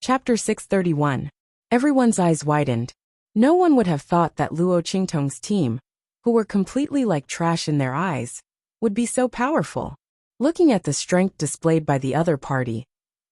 Chapter 631. Everyone's eyes widened. No one would have thought that Luo Qingtong's team, who were completely like trash in their eyes, would be so powerful. Looking at the strength displayed by the other party,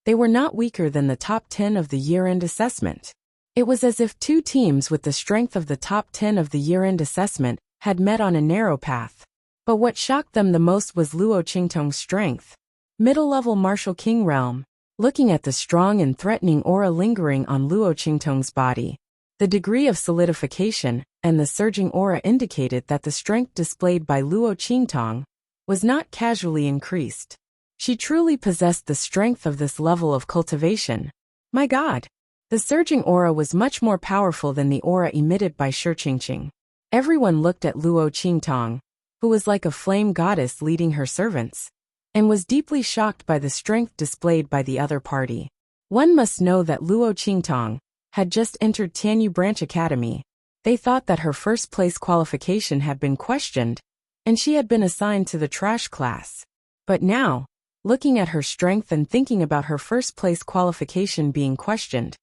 they were not weaker than the top 10 of the year-end assessment. It was as if two teams with the strength of the top 10 of the year-end assessment had met on a narrow path. But what shocked them the most was Luo Qingtong's strength. Middle-level Martial King realm. Looking at the strong and threatening aura lingering on Luo Qingtong's body, the degree of solidification and the surging aura indicated that the strength displayed by Luo Qingtong was not casually increased. She truly possessed the strength of this level of cultivation. My God! The surging aura was much more powerful than the aura emitted by Shi Qingqing. Everyone looked at Luo Qingtong, who was like a flame goddess leading her servants, and was deeply shocked by the strength displayed by the other party. One must know that Luo Qingtong had just entered Tianyu Branch Academy. They thought that her first-place qualification had been questioned, and she had been assigned to the trash class. But now, looking at her strength and thinking about her first-place qualification being questioned,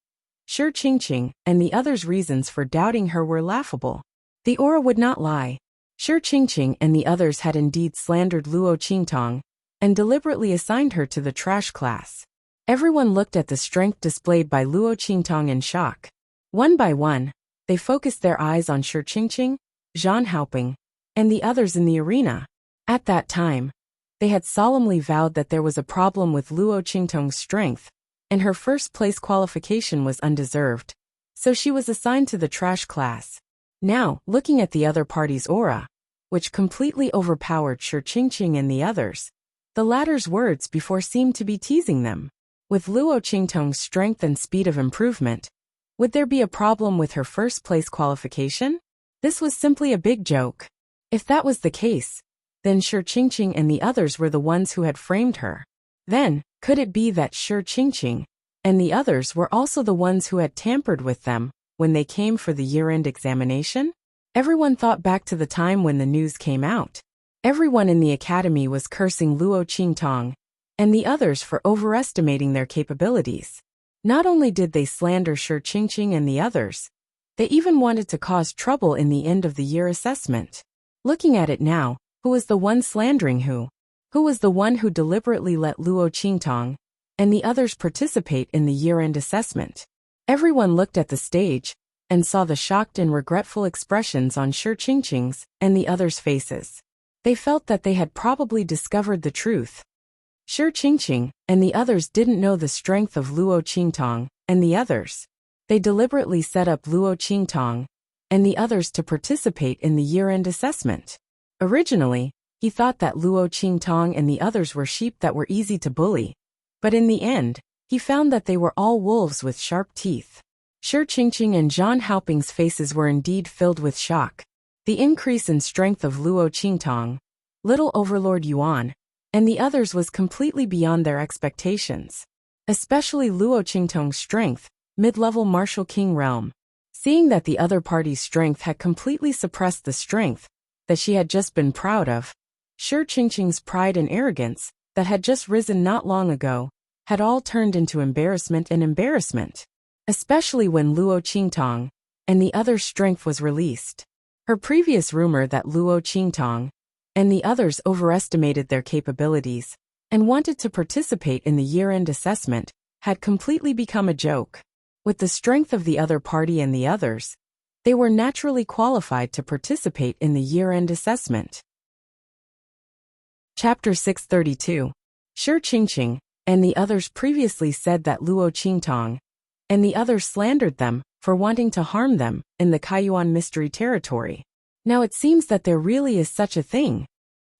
Shi Qingqing and the others' reasons for doubting her were laughable. The aura would not lie. Shi Qingqing and the others had indeed slandered Luo Qingtong and deliberately assigned her to the trash class. Everyone looked at the strength displayed by Luo Qingtong in shock. One by one, they focused their eyes on Shi Qingqing, Zhan Haoping, and the others in the arena. At that time, they had solemnly vowed that there was a problem with Luo Qingtong's strength, and her first-place qualification was undeserved, so she was assigned to the trash class. Now, looking at the other party's aura, which completely overpowered Shi Qingqing and the others, the latter's words before seemed to be teasing them. With Luo Qingtong's strength and speed of improvement, would there be a problem with her first-place qualification? This was simply a big joke. If that was the case, then Shi Qingqing and the others were the ones who had framed her. Then, could it be that Shi Qingqing and the others were also the ones who had tampered with them when they came for the year-end examination? Everyone thought back to the time when the news came out. Everyone in the academy was cursing Luo Qingtong and the others for overestimating their capabilities. Not only did they slander Shi Qingqing and the others, they even wanted to cause trouble in the end of the year assessment. Looking at it now, who was the one slandering who? Who was the one who deliberately let Luo Qingtong and the others participate in the year-end assessment? Everyone looked at the stage and saw the shocked and regretful expressions on Shi Qingqing's and the others' faces. They felt that they had probably discovered the truth. Shi Qingqing and the others didn't know the strength of Luo Qingtong and the others. They deliberately set up Luo Qingtong and the others to participate in the year-end assessment. Originally, he thought that Luo Qingtong and the others were sheep that were easy to bully, but in the end, he found that they were all wolves with sharp teeth. Shi Qingqing and Zhan Haoping's faces were indeed filled with shock. The increase in strength of Luo Qingtong, Little Overlord Yuan, and the others was completely beyond their expectations. Especially Luo Qingtong's strength, mid-level Martial King realm. Seeing that the other party's strength had completely suppressed the strength that she had just been proud of, Shi Qingqing's pride and arrogance, that had just risen not long ago, had all turned into embarrassment and embarrassment. Especially when Luo Qingtong and the other's strength was released. Her previous rumor that Luo Qingtong and the others overestimated their capabilities and wanted to participate in the year-end assessment had completely become a joke. With the strength of the other party and the others, they were naturally qualified to participate in the year-end assessment. Chapter 632. Shi Qingqing and the others previously said that Luo Qingtong and the others slandered them for wanting to harm them in the Kaiyuan mystery territory. Now it seems that there really is such a thing.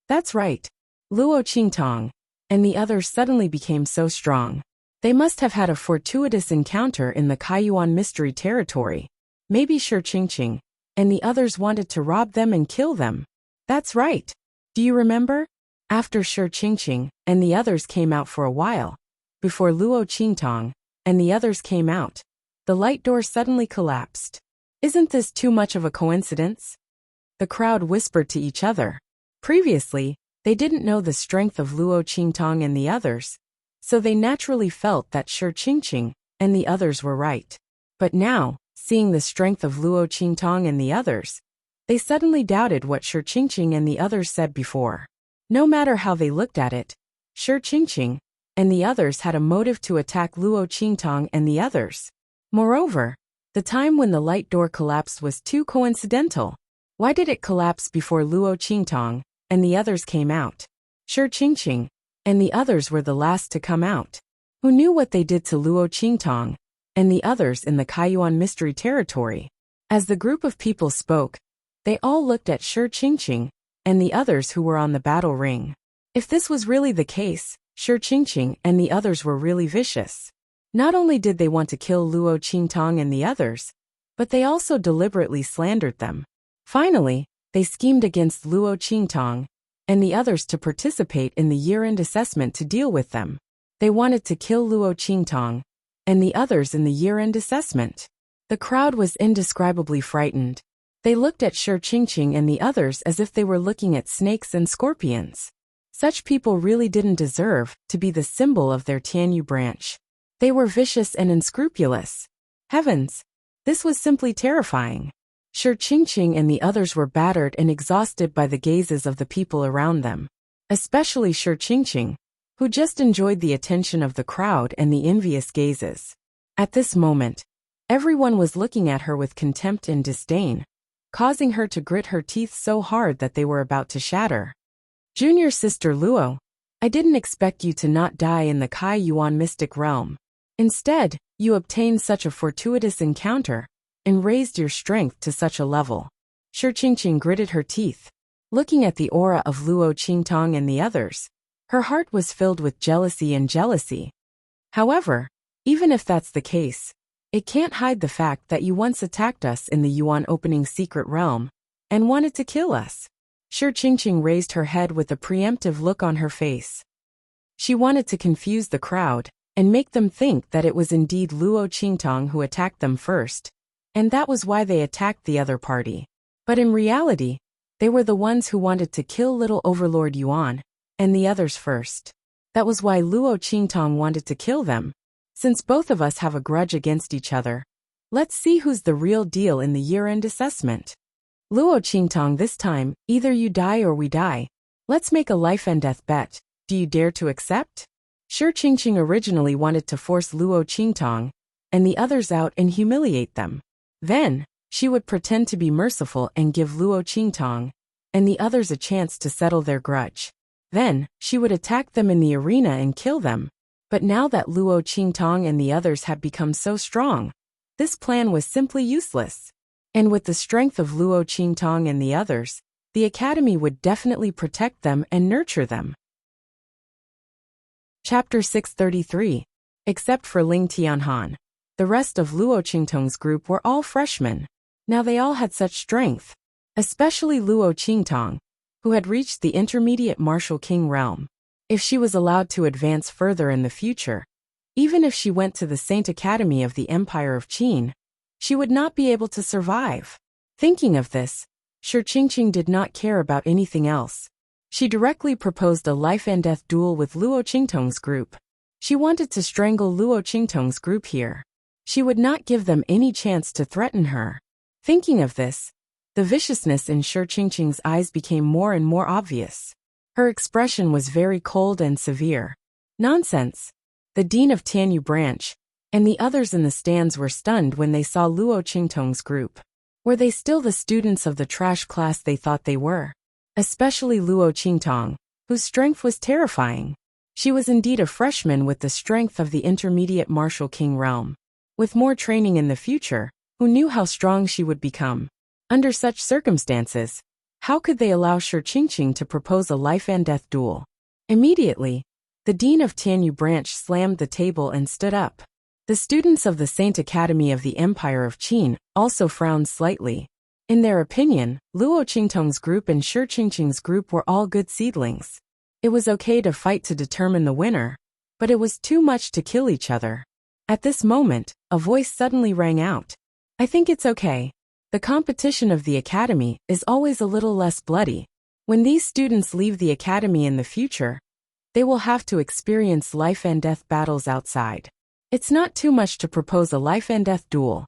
That's right. Luo Qingtong and the others suddenly became so strong. They must have had a fortuitous encounter in the Kaiyuan mystery territory. Maybe Shi Qingqing and the others wanted to rob them and kill them. That's right. Do you remember? After Shi Qingqing and the others came out for a while, before Luo Qingtong and the others came out, the light door suddenly collapsed. Isn't this too much of a coincidence? The crowd whispered to each other. Previously, they didn't know the strength of Luo Qingtong and the others, so they naturally felt that Shi Qingqing and the others were right. But now, seeing the strength of Luo Qingtong and the others, they suddenly doubted what Shi Qingqing and the others said before. No matter how they looked at it, Shi Qingqing and the others had a motive to attack Luo Qingtong and the others. Moreover, the time when the light door collapsed was too coincidental. Why did it collapse before Luo Qingtong and the others came out? Shi Qingqing and the others were the last to come out. Who knew what they did to Luo Qingtong and the others in the Kaiyuan mystery territory? As the group of people spoke, they all looked at Shi Qingqing and the others who were on the battle ring. If this was really the case, Shi Qingqing and the others were really vicious. Not only did they want to kill Luo Qingtong and the others, but they also deliberately slandered them. Finally, they schemed against Luo Qingtong and the others to participate in the year-end assessment to deal with them. They wanted to kill Luo Qingtong and the others in the year-end assessment. The crowd was indescribably frightened. They looked at Shi Qingqing and the others as if they were looking at snakes and scorpions. Such people really didn't deserve to be the symbol of their Tianyu branch. They were vicious and unscrupulous. Heavens! This was simply terrifying. Shi Qingqing and the others were battered and exhausted by the gazes of the people around them. Especially Shi Qingqing, who just enjoyed the attention of the crowd and the envious gazes. At this moment, everyone was looking at her with contempt and disdain, causing her to grit her teeth so hard that they were about to shatter. Junior sister Luo, I didn't expect you to not die in the Kai Yuan mystic realm. Instead, you obtained such a fortuitous encounter and raised your strength to such a level. Shi Qingqing gritted her teeth. Looking at the aura of Luo Qingtong and the others, her heart was filled with jealousy. However, even if that's the case, it can't hide the fact that you once attacked us in the Yuan opening secret realm and wanted to kill us. Shi Qingqing raised her head with a preemptive look on her face. She wanted to confuse the crowd and make them think that it was indeed Luo Qingtong who attacked them first, and that was why they attacked the other party. But in reality, they were the ones who wanted to kill little Overlord Yuan and the others first. That was why Luo Qingtong wanted to kill them. Since both of us have a grudge against each other, let's see who's the real deal in the year-end assessment. Luo Qingtong, this time, either you die or we die. Let's make a life and death bet. Do you dare to accept? Shi Qingqing originally wanted to force Luo Qingtong and the others out and humiliate them. Then, she would pretend to be merciful and give Luo Qingtong and the others a chance to settle their grudge. Then, she would attack them in the arena and kill them. But now that Luo Qingtong and the others had become so strong, this plan was simply useless. And with the strength of Luo Qingtong and the others, the academy would definitely protect them and nurture them. Chapter 633. Except for Ling Tianhan, the rest of Luo Qingtong's group were all freshmen. Now they all had such strength, especially Luo Qingtong, who had reached the intermediate martial king realm. If she was allowed to advance further in the future, even if she went to the Saint Academy of the Empire of Qin, she would not be able to survive. Thinking of this, Shi Qingqing did not care about anything else. She directly proposed a life and death duel with Luo Qingtong's group. She wanted to strangle Luo Qingtong's group here. She would not give them any chance to threaten her. Thinking of this, the viciousness in Shi Qingqing's eyes became more and more obvious. Her expression was very cold and severe. Nonsense! The dean of Tianyu branch and the others in the stands were stunned when they saw Luo Qingtong's group. Were they still the students of the trash class they thought they were? Especially Luo Qingtong, whose strength was terrifying. She was indeed a freshman with the strength of the intermediate martial king realm. With more training in the future, who knew how strong she would become? Under such circumstances, how could they allow Shi Qingqing to propose a life and death duel? Immediately, the dean of Tianyu branch slammed the table and stood up. The students of the Saint Academy of the Empire of Qin also frowned slightly. In their opinion, Luo Qingtong's group and Shi Qingqing's group were all good seedlings. It was okay to fight to determine the winner, but it was too much to kill each other. At this moment, a voice suddenly rang out. I think it's okay. The competition of the academy is always a little less bloody. When these students leave the academy in the future, they will have to experience life and death battles outside. It's not too much to propose a life-and-death duel.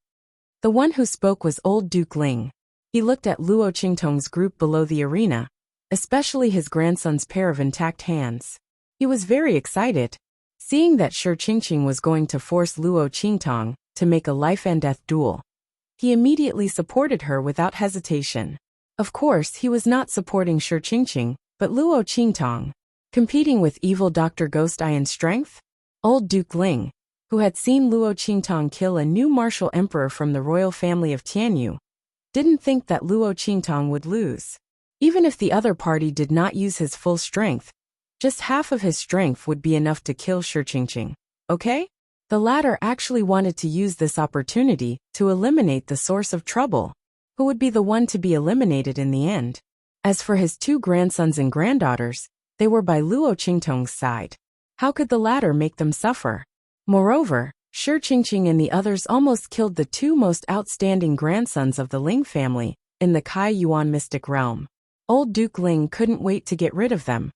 The one who spoke was old Duke Ling. He looked at Luo Qingtong's group below the arena, especially his grandson's pair of intact hands. He was very excited. Seeing that Shi Qingqing was going to force Luo Qingtong to make a life-and-death duel, he immediately supported her without hesitation. Of course, he was not supporting Shi Qingqing, but Luo Qingtong. Competing with evil Dr. Ghost Eye in strength? Old Duke Ling, who had seen Luo Qingtong kill a new martial emperor from the royal family of Tianyu, didn't think that Luo Qingtong would lose. Even if the other party did not use his full strength, just half of his strength would be enough to kill Shi Qingqing, okay? The latter actually wanted to use this opportunity to eliminate the source of trouble, who would be the one to be eliminated in the end. As for his two grandsons and granddaughters, they were by Luo Qingtong's side. How could the latter make them suffer? Moreover, Shi Qingqing and the others almost killed the two most outstanding grandsons of the Ling family in the Kai Yuan mystic realm. Old Duke Ling couldn't wait to get rid of them.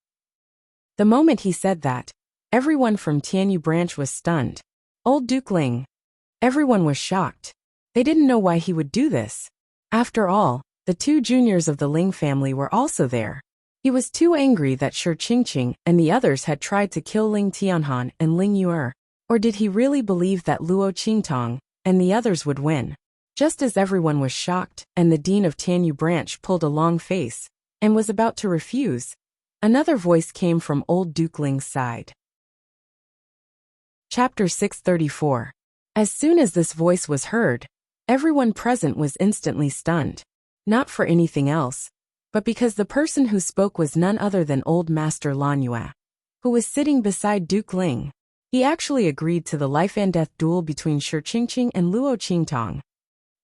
The moment he said that, everyone from Tianyu branch was stunned. Old Duke Ling. Everyone was shocked. They didn't know why he would do this. After all, the two juniors of the Ling family were also there. He was too angry that Shi Qingqing and the others had tried to kill Ling Tianhan and Ling Yuer. Or did he really believe that Luo Qingtong and the others would win? Just as everyone was shocked and the dean of Tianyu branch pulled a long face and was about to refuse, another voice came from old Duke Ling's side. Chapter 634. As soon as this voice was heard, everyone present was instantly stunned. Not for anything else, but because the person who spoke was none other than old Master Lan Yue, who was sitting beside Duke Ling. He actually agreed to the life-and-death duel between Shi Qingqing and Luo Qingtong.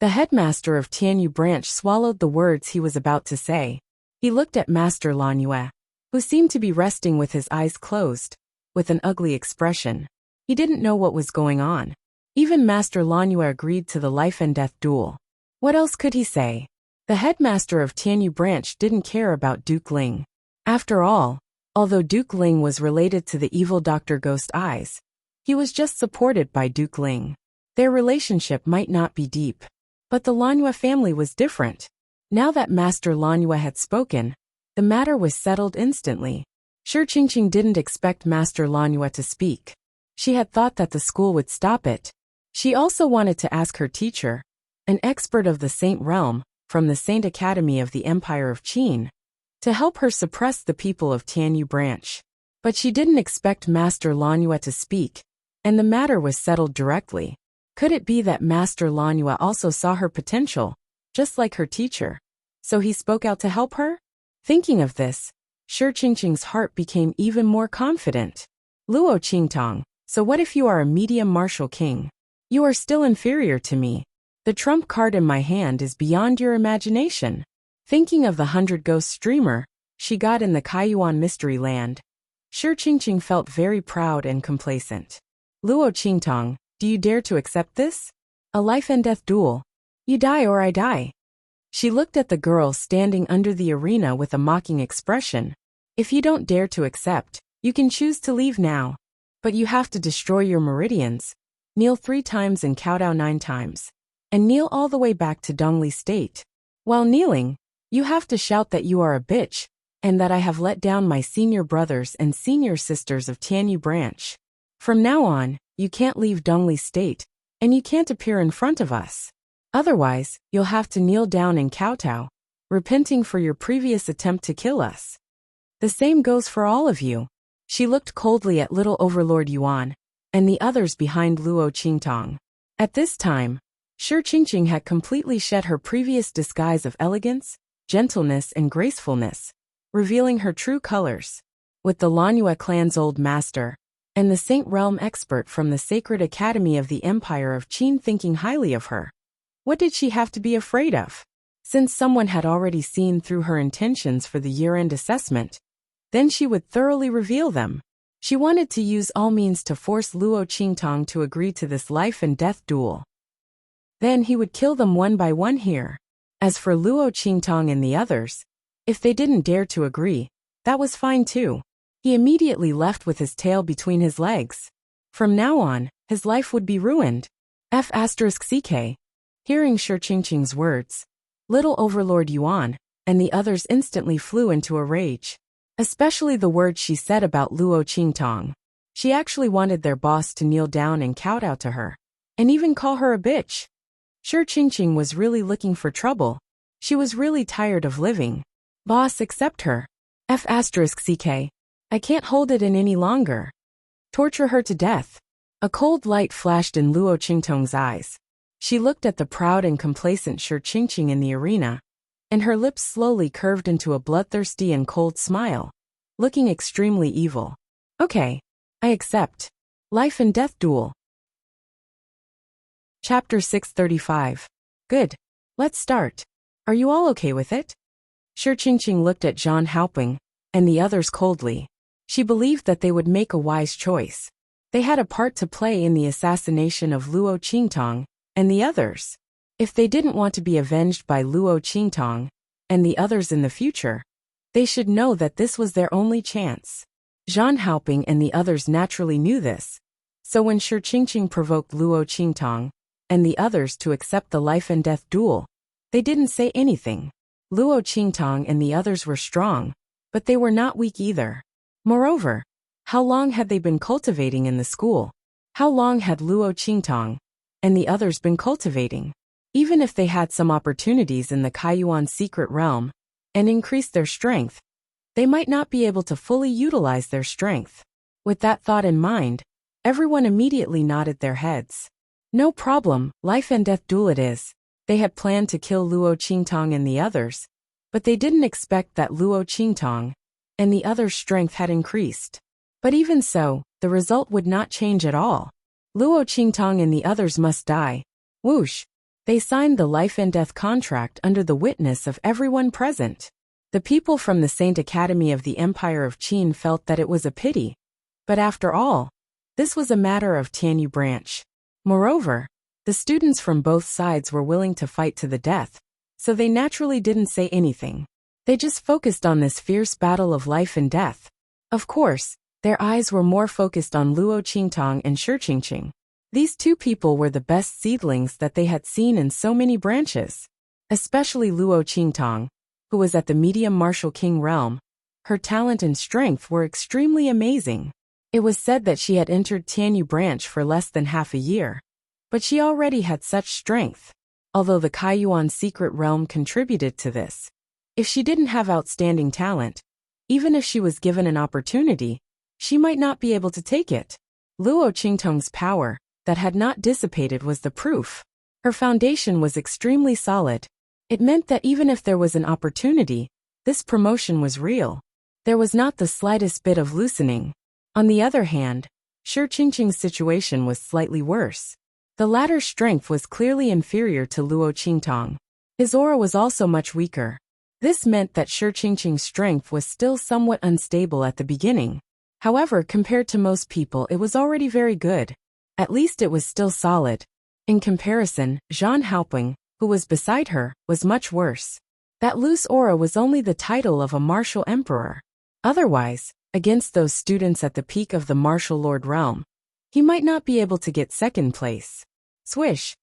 The headmaster of Tianyu branch swallowed the words he was about to say. He looked at Master Lan Yue, who seemed to be resting with his eyes closed, with an ugly expression. He didn't know what was going on. Even Master Lan Yue agreed to the life-and-death duel. What else could he say? The headmaster of Tianyu branch didn't care about Duke Ling. After all, although Duke Ling was related to the evil Dr. Ghost Eyes, he was just supported by Duke Ling. Their relationship might not be deep. But the Lan Yue family was different. Now that Master Lan Yue had spoken, the matter was settled instantly. Shi Qingqing didn't expect Master Lan Yue to speak. She had thought that the school would stop it. She also wanted to ask her teacher, an expert of the Saint realm, from the Saint Academy of the Empire of Qin, to help her suppress the people of Tianyu branch. But she didn't expect Master Lan Yue to speak, and the matter was settled directly. Could it be that Master Lan Yue also saw her potential, just like her teacher, so he spoke out to help her? Thinking of this, Shi Qingqing's heart became even more confident. Luo Qingtong, so what if you are a medium martial king? You are still inferior to me. The trump card in my hand is beyond your imagination. Thinking of the 100 Ghosts dreamer she got in the Kaiyuan mystery land, Shi Qingqing felt very proud and complacent. Luo Qingtong, do you dare to accept this? A life-and-death duel. You die or I die. She looked at the girl standing under the arena with a mocking expression. If you don't dare to accept, you can choose to leave now. But you have to destroy your meridians, kneel 3 times and kowtow 9 times, and kneel all the way back to Dongli State. While kneeling, you have to shout that you are a bitch, and that I have let down my senior brothers and senior sisters of Tianyu branch. From now on, you can't leave Dongli State, and you can't appear in front of us. Otherwise, you'll have to kneel down and kowtow, repenting for your previous attempt to kill us. The same goes for all of you. She looked coldly at little Overlord Yuan, and the others behind Luo Qingtong. At this time, Shi Qingqing had completely shed her previous disguise of elegance, gentleness and gracefulness, revealing her true colors. With the Lan Yue clan's old master, and the Saint Realm expert from the Sacred Academy of the Empire of Qin thinking highly of her, what did she have to be afraid of? Since someone had already seen through her intentions for the year-end assessment, then she would thoroughly reveal them. She wanted to use all means to force Luo Qingtong to agree to this life-and-death duel. Then he would kill them one by one here. As for Luo Qingtong and the others, if they didn't dare to agree, that was fine too. He immediately left with his tail between his legs. From now on, his life would be ruined. F***ck. Hearing Shi Qingqing's words, little Overlord Yuan and the others instantly flew into a rage. Especially the words she said about Luo Qingtong. She actually wanted their boss to kneel down and kowtow to her, and even call her a bitch. Shi Qingqing was really looking for trouble. She was really tired of living. Boss, accept her. F***ck. I can't hold it in any longer. Torture her to death. A cold light flashed in Luo Qingtong's eyes. She looked at the proud and complacent Shi Qingqing in the arena, and her lips slowly curved into a bloodthirsty and cold smile, looking extremely evil. Okay, I accept. Life and death duel. Chapter 635. Good. Let's start. Are you all okay with it? Shi Qingqing looked at Zhang Haoping and the others coldly. She believed that they would make a wise choice. They had a part to play in the assassination of Luo Qingtong and the others. If they didn't want to be avenged by Luo Qingtong and the others in the future, they should know that this was their only chance. Zhang Haoping and the others naturally knew this. So when Shi Qingqing provoked Luo Qingtong and the others to accept the life and death duel, they didn't say anything. Luo Qingtong and the others were strong, but they were not weak either. Moreover, how long had they been cultivating in the school? How long had Luo Qingtong and the others been cultivating? Even if they had some opportunities in the Kaiyuan secret realm and increased their strength, they might not be able to fully utilize their strength. With that thought in mind, everyone immediately nodded their heads. No problem, life and death duel it is. They had planned to kill Luo Qingtong and the others, but they didn't expect that Luo Qingtong and the others' strength had increased. But even so, the result would not change at all. Luo Qingtong and the others must die. Whoosh! They signed the life and death contract under the witness of everyone present. The people from the Saint Academy of the Empire of Qin felt that it was a pity. But after all, this was a matter of Tianyu branch. Moreover, the students from both sides were willing to fight to the death, so they naturally didn't say anything. They just focused on this fierce battle of life and death. Of course, their eyes were more focused on Luo Qingtong and Shi Qingqing. These two people were the best seedlings that they had seen in so many branches. Especially Luo Qingtong, who was at the medium martial king realm. Her talent and strength were extremely amazing. It was said that she had entered Tianyu branch for less than half a year. But she already had such strength. Although the Kaiyuan secret realm contributed to this. If she didn't have outstanding talent, even if she was given an opportunity, she might not be able to take it. Luo Qingtong's power that had not dissipated was the proof. Her foundation was extremely solid. It meant that even if there was an opportunity, this promotion was real. There was not the slightest bit of loosening. On the other hand, Shi Qingqing's situation was slightly worse. The latter's strength was clearly inferior to Luo Qingtong. His aura was also much weaker. This meant that Shi Qingqing's strength was still somewhat unstable at the beginning. However, compared to most people, it was already very good. At least it was still solid. In comparison, Zhang Haoping, who was beside her, was much worse. That loose aura was only the title of a martial emperor. Otherwise, against those students at the peak of the martial lord realm, he might not be able to get second place. Swish!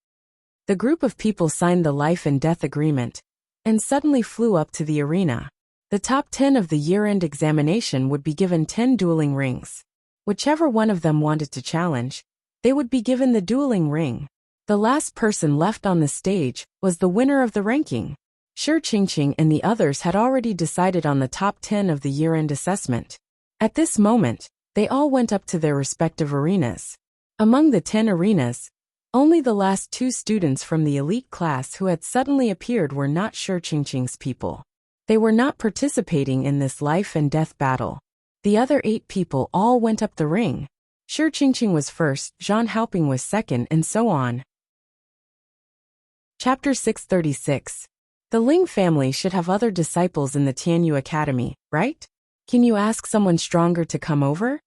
The group of people signed the life and death agreement, and suddenly flew up to the arena. The top 10 of the year-end examination would be given 10 dueling rings. Whichever one of them wanted to challenge, they would be given the dueling ring. The last person left on the stage was the winner of the ranking. Shi Qingqing and the others had already decided on the top 10 of the year-end assessment. At this moment, they all went up to their respective arenas. Among the 10 arenas, only the last 2 students from the elite class who had suddenly appeared were not Shi Qingqing's people. They were not participating in this life and death battle. The other 8 people all went up the ring. Shi Qingqing was first, Zhang Haoping was second, and so on. Chapter 636. The Ling family should have other disciples in the Tianyu Academy, right? Can you ask someone stronger to come over?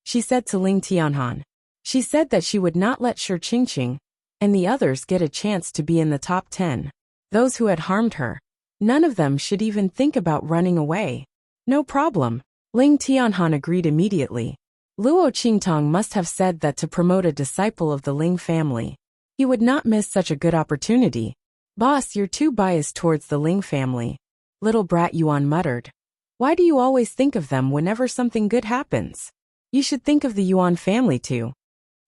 She said to Ling Tianhan. She said that she would not let Shi Qingqing and the others get a chance to be in the top 10. Those who had harmed her, none of them should even think about running away. No problem. Ling Tianhan agreed immediately. Luo Qingtong must have said that to promote a disciple of the Ling family. He would not miss such a good opportunity. Boss, you're too biased towards the Ling family. Little brat Yuan muttered. Why do you always think of them whenever something good happens? You should think of the Yuan family too.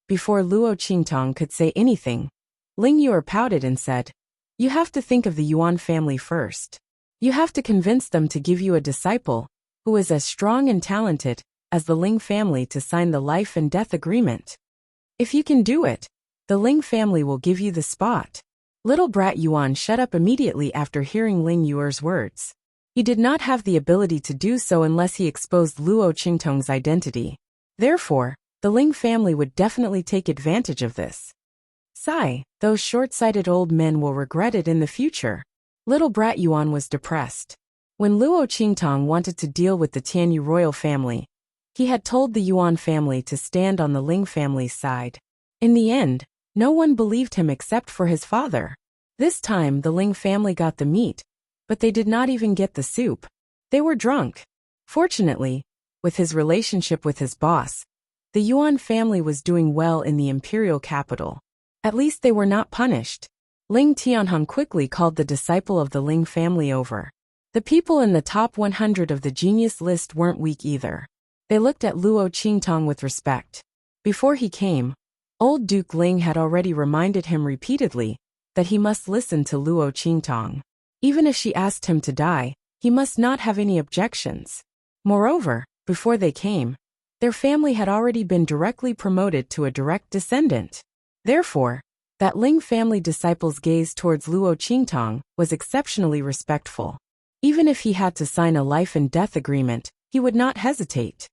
Before Luo Qingtong could say anything, Ling Yuer pouted and said, You have to think of the Yuan family first. You have to convince them to give you a disciple who is as strong and talented as the Ling family to sign the life and death agreement. If you can do it, the Ling family will give you the spot. Little brat Yuan shut up immediately after hearing Ling Yuer's words. He did not have the ability to do so unless he exposed Luo Qingtong's identity. Therefore, the Ling family would definitely take advantage of this. Sigh, those short-sighted old men will regret it in the future. Little brat Yuan was depressed. When Luo Qingtong wanted to deal with the Tianyu royal family, he had told the Yuan family to stand on the Ling family's side. In the end, no one believed him except for his father. This time the Ling family got the meat, but they did not even get the soup. They were drunk. Fortunately, with his relationship with his boss, the Yuan family was doing well in the imperial capital. At least they were not punished. Ling Tianhan quickly called the disciple of the Ling family over. The people in the top 100 of the genius list weren't weak either. They looked at Luo Qingtong with respect. Before he came, old Duke Ling had already reminded him repeatedly that he must listen to Luo Qingtong. Even if she asked him to die, he must not have any objections. Moreover, before they came, their family had already been directly promoted to a direct descendant. Therefore, that Ling family disciple's gaze towards Luo Qingtong was exceptionally respectful. Even if he had to sign a life and death agreement, he would not hesitate.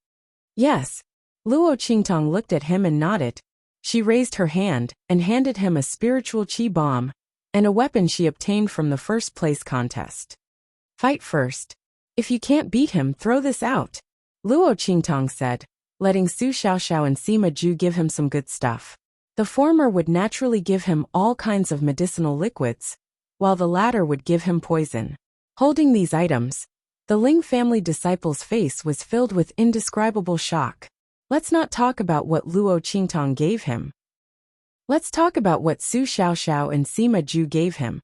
Yes. Luo Qingtong looked at him and nodded. She raised her hand and handed him a spiritual qi bomb and a weapon she obtained from the first place contest. Fight first. If you can't beat him, throw this out, Luo Qingtong said, letting Su Xiaoxiao and Sima Zhu give him some good stuff. The former would naturally give him all kinds of medicinal liquids, while the latter would give him poison. Holding these items, the Ling family disciple's face was filled with indescribable shock. Let's not talk about what Luo Qingtong gave him. Let's talk about what Su Xiaoxiao and Sima Zhu gave him.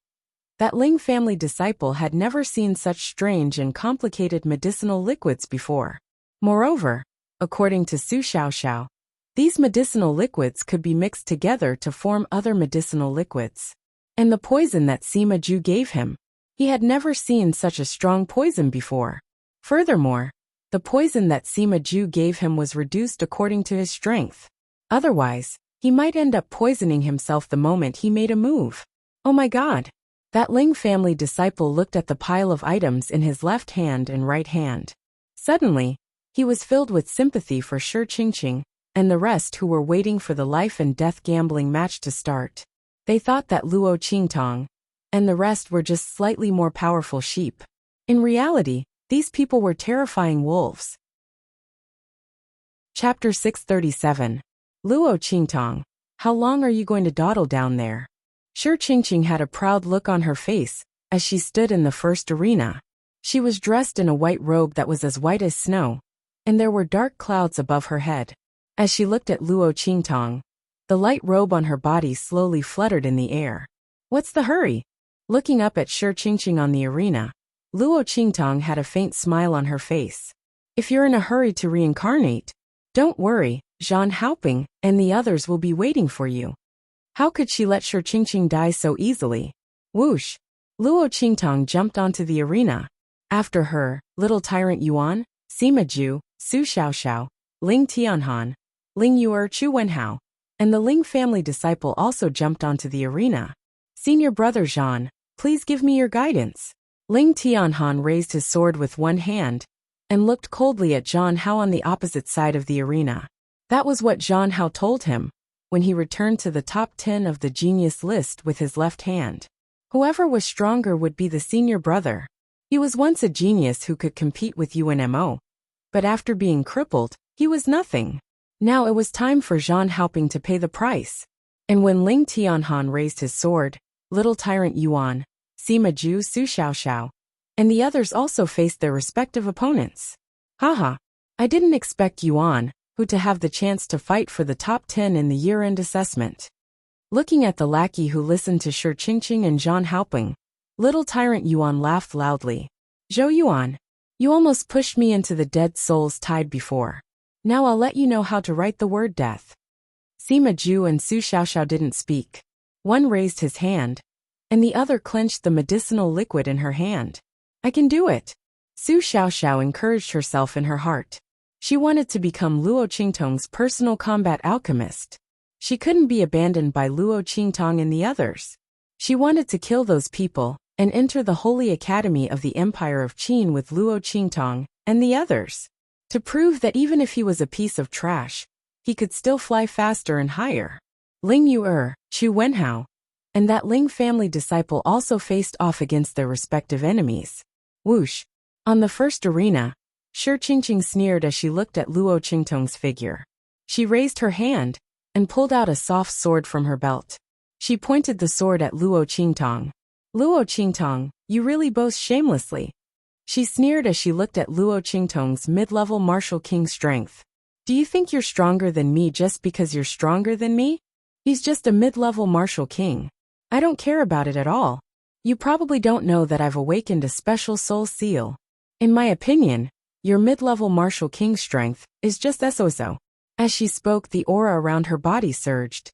That Ling family disciple had never seen such strange and complicated medicinal liquids before. Moreover, according to Su Xiaoxiao, these medicinal liquids could be mixed together to form other medicinal liquids. And the poison that Sima Zhu gave him, he had never seen such a strong poison before. Furthermore, the poison that Sima Zhu gave him was reduced according to his strength. Otherwise, he might end up poisoning himself the moment he made a move. Oh my God! That Ling family disciple looked at the pile of items in his left hand and right hand. Suddenly, he was filled with sympathy for Shi Qingqing and the rest who were waiting for the life and death gambling match to start. They thought that Luo Qingtong and the rest were just slightly more powerful sheep. In reality, these people were terrifying wolves. Chapter 637. Luo Qingtong, how long are you going to dawdle down there? Shi Qingqing had a proud look on her face as she stood in the first arena. She was dressed in a white robe that was as white as snow, and there were dark clouds above her head. As she looked at Luo Qingtong, the light robe on her body slowly fluttered in the air. What's the hurry? Looking up at Shi Qingqing on the arena, Luo Qingtong had a faint smile on her face. If you're in a hurry to reincarnate, don't worry, Zhan Haoping and the others will be waiting for you. How could she let Shi Qingqing die so easily? Whoosh! Luo Qingtong jumped onto the arena. After her, little tyrant Yuan, Sima Zhu, Su Xiaoxiao, Ling Tianhan, Ling Yuer, Chu Wenhao, and the Ling family disciple also jumped onto the arena. Senior brother Zhan, please give me your guidance. Ling Tianhan raised his sword with one hand and looked coldly at Zhan Hao on the opposite side of the arena. That was what Zhan Hao told him when he returned to the top 10 of the genius list with his left hand. Whoever was stronger would be the senior brother. He was once a genius who could compete with UNMO, but after being crippled, he was nothing. Now it was time for Zhan Haoping to pay the price. And when Ling Tianhan raised his sword, little tyrant Yuan, Sima Zhu, Su Xiaoxiao, and the others also faced their respective opponents. Haha, I didn't expect Yuan, who to have the chance to fight for the top 10 in the year-end assessment. Looking at the lackey who listened to Shi Qingqing and Zhang Haoping, little tyrant Yuan laughed loudly. Zhou Yuan, you almost pushed me into the dead soul's tide before. Now I'll let you know how to write the word death. Sima Zhu and Su Xiaoxiao didn't speak. One raised his hand, and the other clenched the medicinal liquid in her hand. I can do it. Su Xiaoxiao encouraged herself in her heart. She wanted to become Luo Qingtong's personal combat alchemist. She couldn't be abandoned by Luo Qingtong and the others. She wanted to kill those people and enter the Holy Academy of the Empire of Qin with Luo Qingtong and the others, to prove that even if he was a piece of trash, he could still fly faster and higher. Ling Yu, Chu Wenhao, and that Ling family disciple also faced off against their respective enemies. Whoosh! On the first arena, Shi Qingqing sneered as she looked at Luo Qingtong's figure. She raised her hand and pulled out a soft sword from her belt. She pointed the sword at Luo Qingtong. Luo Qingtong, you really boast shamelessly. She sneered as she looked at Luo Qingtong's mid-level martial king strength. Do you think you're stronger than me just because you're stronger than me? He's just a mid-level martial king. I don't care about it at all. You probably don't know that I've awakened a special soul seal. In my opinion, your mid-level martial king strength is just so. As she spoke, the aura around her body surged.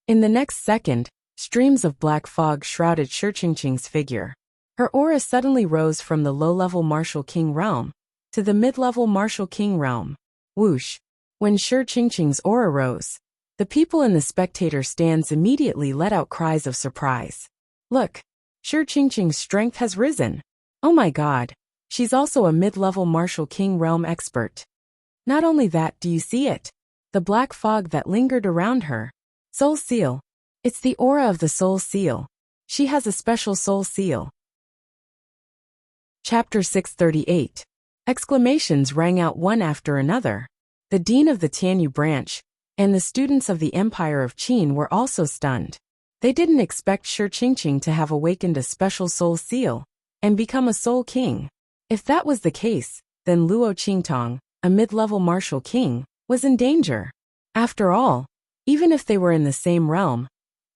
In the next second, streams of black fog shrouded Shi Qingqing's figure. Her aura suddenly rose from the low-level martial king realm to the mid-level martial king realm. Whoosh! When Shi Qingqing's aura rose, the people in the spectator stands immediately let out cries of surprise. Look! Shi Qingqing's strength has risen. Oh my god! She's also a mid-level martial king realm expert. Not only that, do you see it? The black fog that lingered around her. Soul seal. It's the aura of the soul seal. She has a special soul seal. Chapter 638. Exclamations rang out one after another. The dean of the Tianyu branch and the students of the Empire of Qin were also stunned. They didn't expect Shi Qingqing to have awakened a special soul seal and become a soul king. If that was the case, then Luo Qingtong, a mid-level martial king, was in danger. After all, even if they were in the same realm,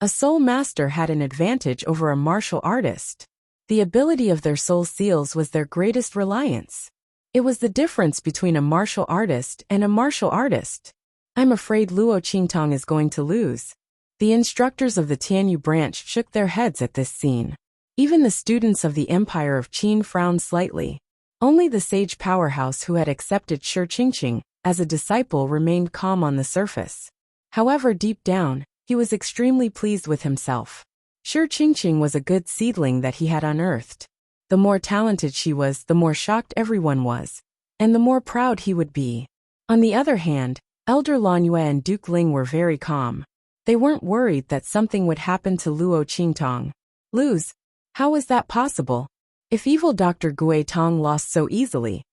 a soul master had an advantage over a martial artist. The ability of their soul seals was their greatest reliance. It was the difference between a martial artist and a martial artist. I'm afraid Luo Qingtong is going to lose. The instructors of the Tianyu branch shook their heads at this scene. Even the students of the Empire of Qin frowned slightly. Only the sage powerhouse who had accepted Shi Qingqing as a disciple remained calm on the surface. However, deep down, he was extremely pleased with himself. Shi Qingqing was a good seedling that he had unearthed. The more talented she was, the more shocked everyone was, and the more proud he would be. On the other hand, Elder Lan Yue and Duke Ling were very calm. They weren't worried that something would happen to Luo Qingtong. Lose? How was that possible? If evil Dr. Gui Tong lost so easily,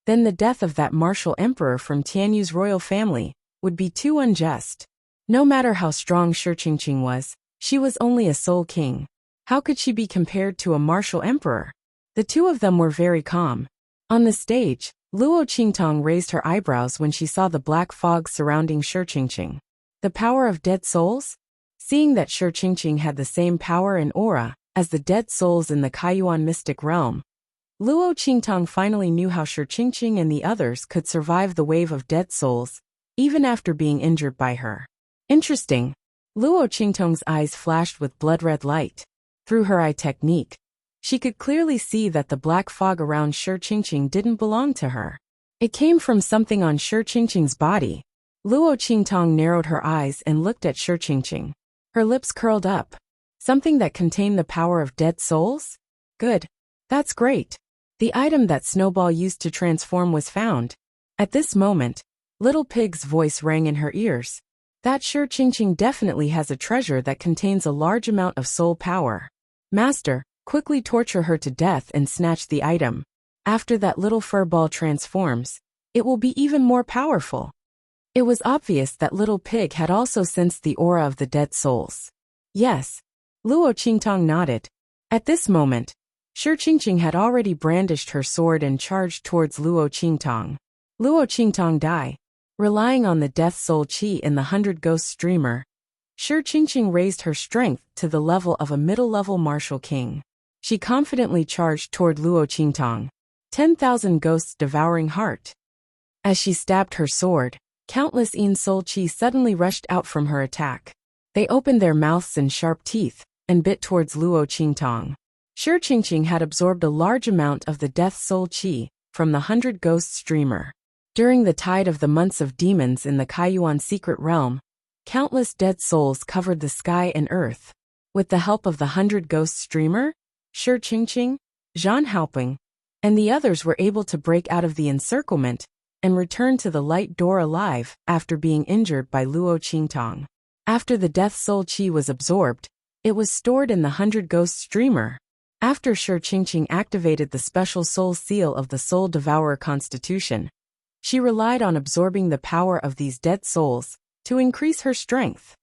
then the death of that martial emperor from Tianyu's royal family would be too unjust. No matter how strong Shi Qingqing was, she was only a soul king. How could she be compared to a martial emperor? The two of them were very calm. On the stage, Luo Qingtong raised her eyebrows when she saw the black fog surrounding Shi Qingqing. The power of dead souls? Seeing that Shi Qingqing had the same power and aura as the dead souls in the Kaiyuan mystic realm, Luo Qingtong finally knew how Shi Qingqing and the others could survive the wave of dead souls, even after being injured by her. Interesting. Luo Qingtong's eyes flashed with blood-red light. Through her eye technique, she could clearly see that the black fog around Shi Qingqing didn't belong to her. It came from something on Shi Qingqing's body. Luo Qingtong narrowed her eyes and looked at Shi Qingqing. Her lips curled up. Something that contained the power of dead souls? Good. That's great. The item that Snowball used to transform was found. At this moment, Little Pig's voice rang in her ears. That Shi Qingqing definitely has a treasure that contains a large amount of soul power. Master, quickly torture her to death and snatch the item. After that little fur ball transforms, it will be even more powerful. It was obvious that Little Pig had also sensed the aura of the dead souls. Yes. Luo Qingtong nodded. At this moment, Shi Qingqing had already brandished her sword and charged towards Luo Qingtong. Luo Qingtong die. Relying on the death soul chi in the 100 ghost streamer, Shi Qingqing raised her strength to the level of a middle-level martial king. She confidently charged toward Luo Qingtong, 10,000 ghosts devouring heart. As she stabbed her sword, countless Yin soul chi suddenly rushed out from her attack. They opened their mouths and sharp teeth and bit towards Luo Qingtong. Shi Qingqing had absorbed a large amount of the death soul chi from the 100 ghost streamer. During the tide of the months of demons in the Kaiyuan secret realm, countless dead souls covered the sky and earth. With the help of the 100 ghost streamer, Shi Qingqing, Zhan Haoping, and the others were able to break out of the encirclement and return to the light door alive after being injured by Luo Qingtong. After the death soul chi was absorbed, it was stored in the 100 ghost streamer. After Shi Qingqing activated the special soul seal of the Soul Devourer Constitution, she relied on absorbing the power of these dead souls to increase her strength.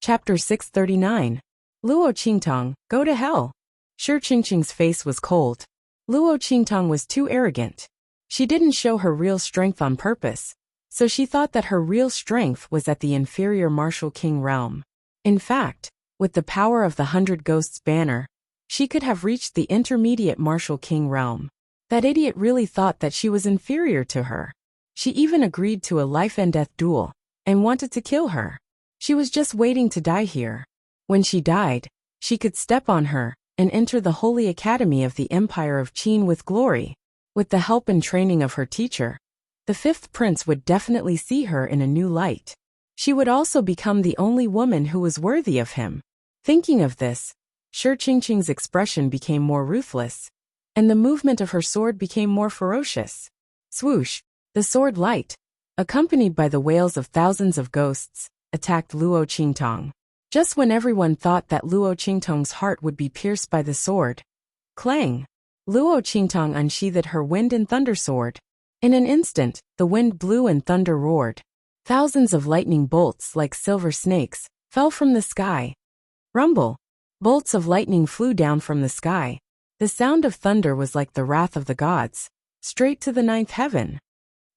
Chapter 639. Luo Qingtong, go to hell. Shi Qingqing's face was cold. Luo Qingtong was too arrogant. She didn't show her real strength on purpose, so she thought that her real strength was at the inferior martial king realm. In fact, with the power of the 100 Ghosts banner, she could have reached the intermediate martial king realm. That idiot really thought that she was inferior to her. She even agreed to a life-and-death duel, and wanted to kill her. She was just waiting to die here. When she died, she could step on her and enter the Holy Academy of the Empire of Qin with glory. With the help and training of her teacher, the fifth prince would definitely see her in a new light. She would also become the only woman who was worthy of him. Thinking of this, Shi Qingqing's expression became more ruthless, and the movement of her sword became more ferocious. Swoosh! The sword light, accompanied by the wails of thousands of ghosts, attacked Luo Qingtong. Just when everyone thought that Luo Qingtong's heart would be pierced by the sword, clang! Luo Qingtong unsheathed her wind and thunder sword. In an instant, the wind blew and thunder roared. Thousands of lightning bolts like silver snakes fell from the sky. Rumble! Bolts of lightning flew down from the sky. The sound of thunder was like the wrath of the gods, straight to the ninth heaven.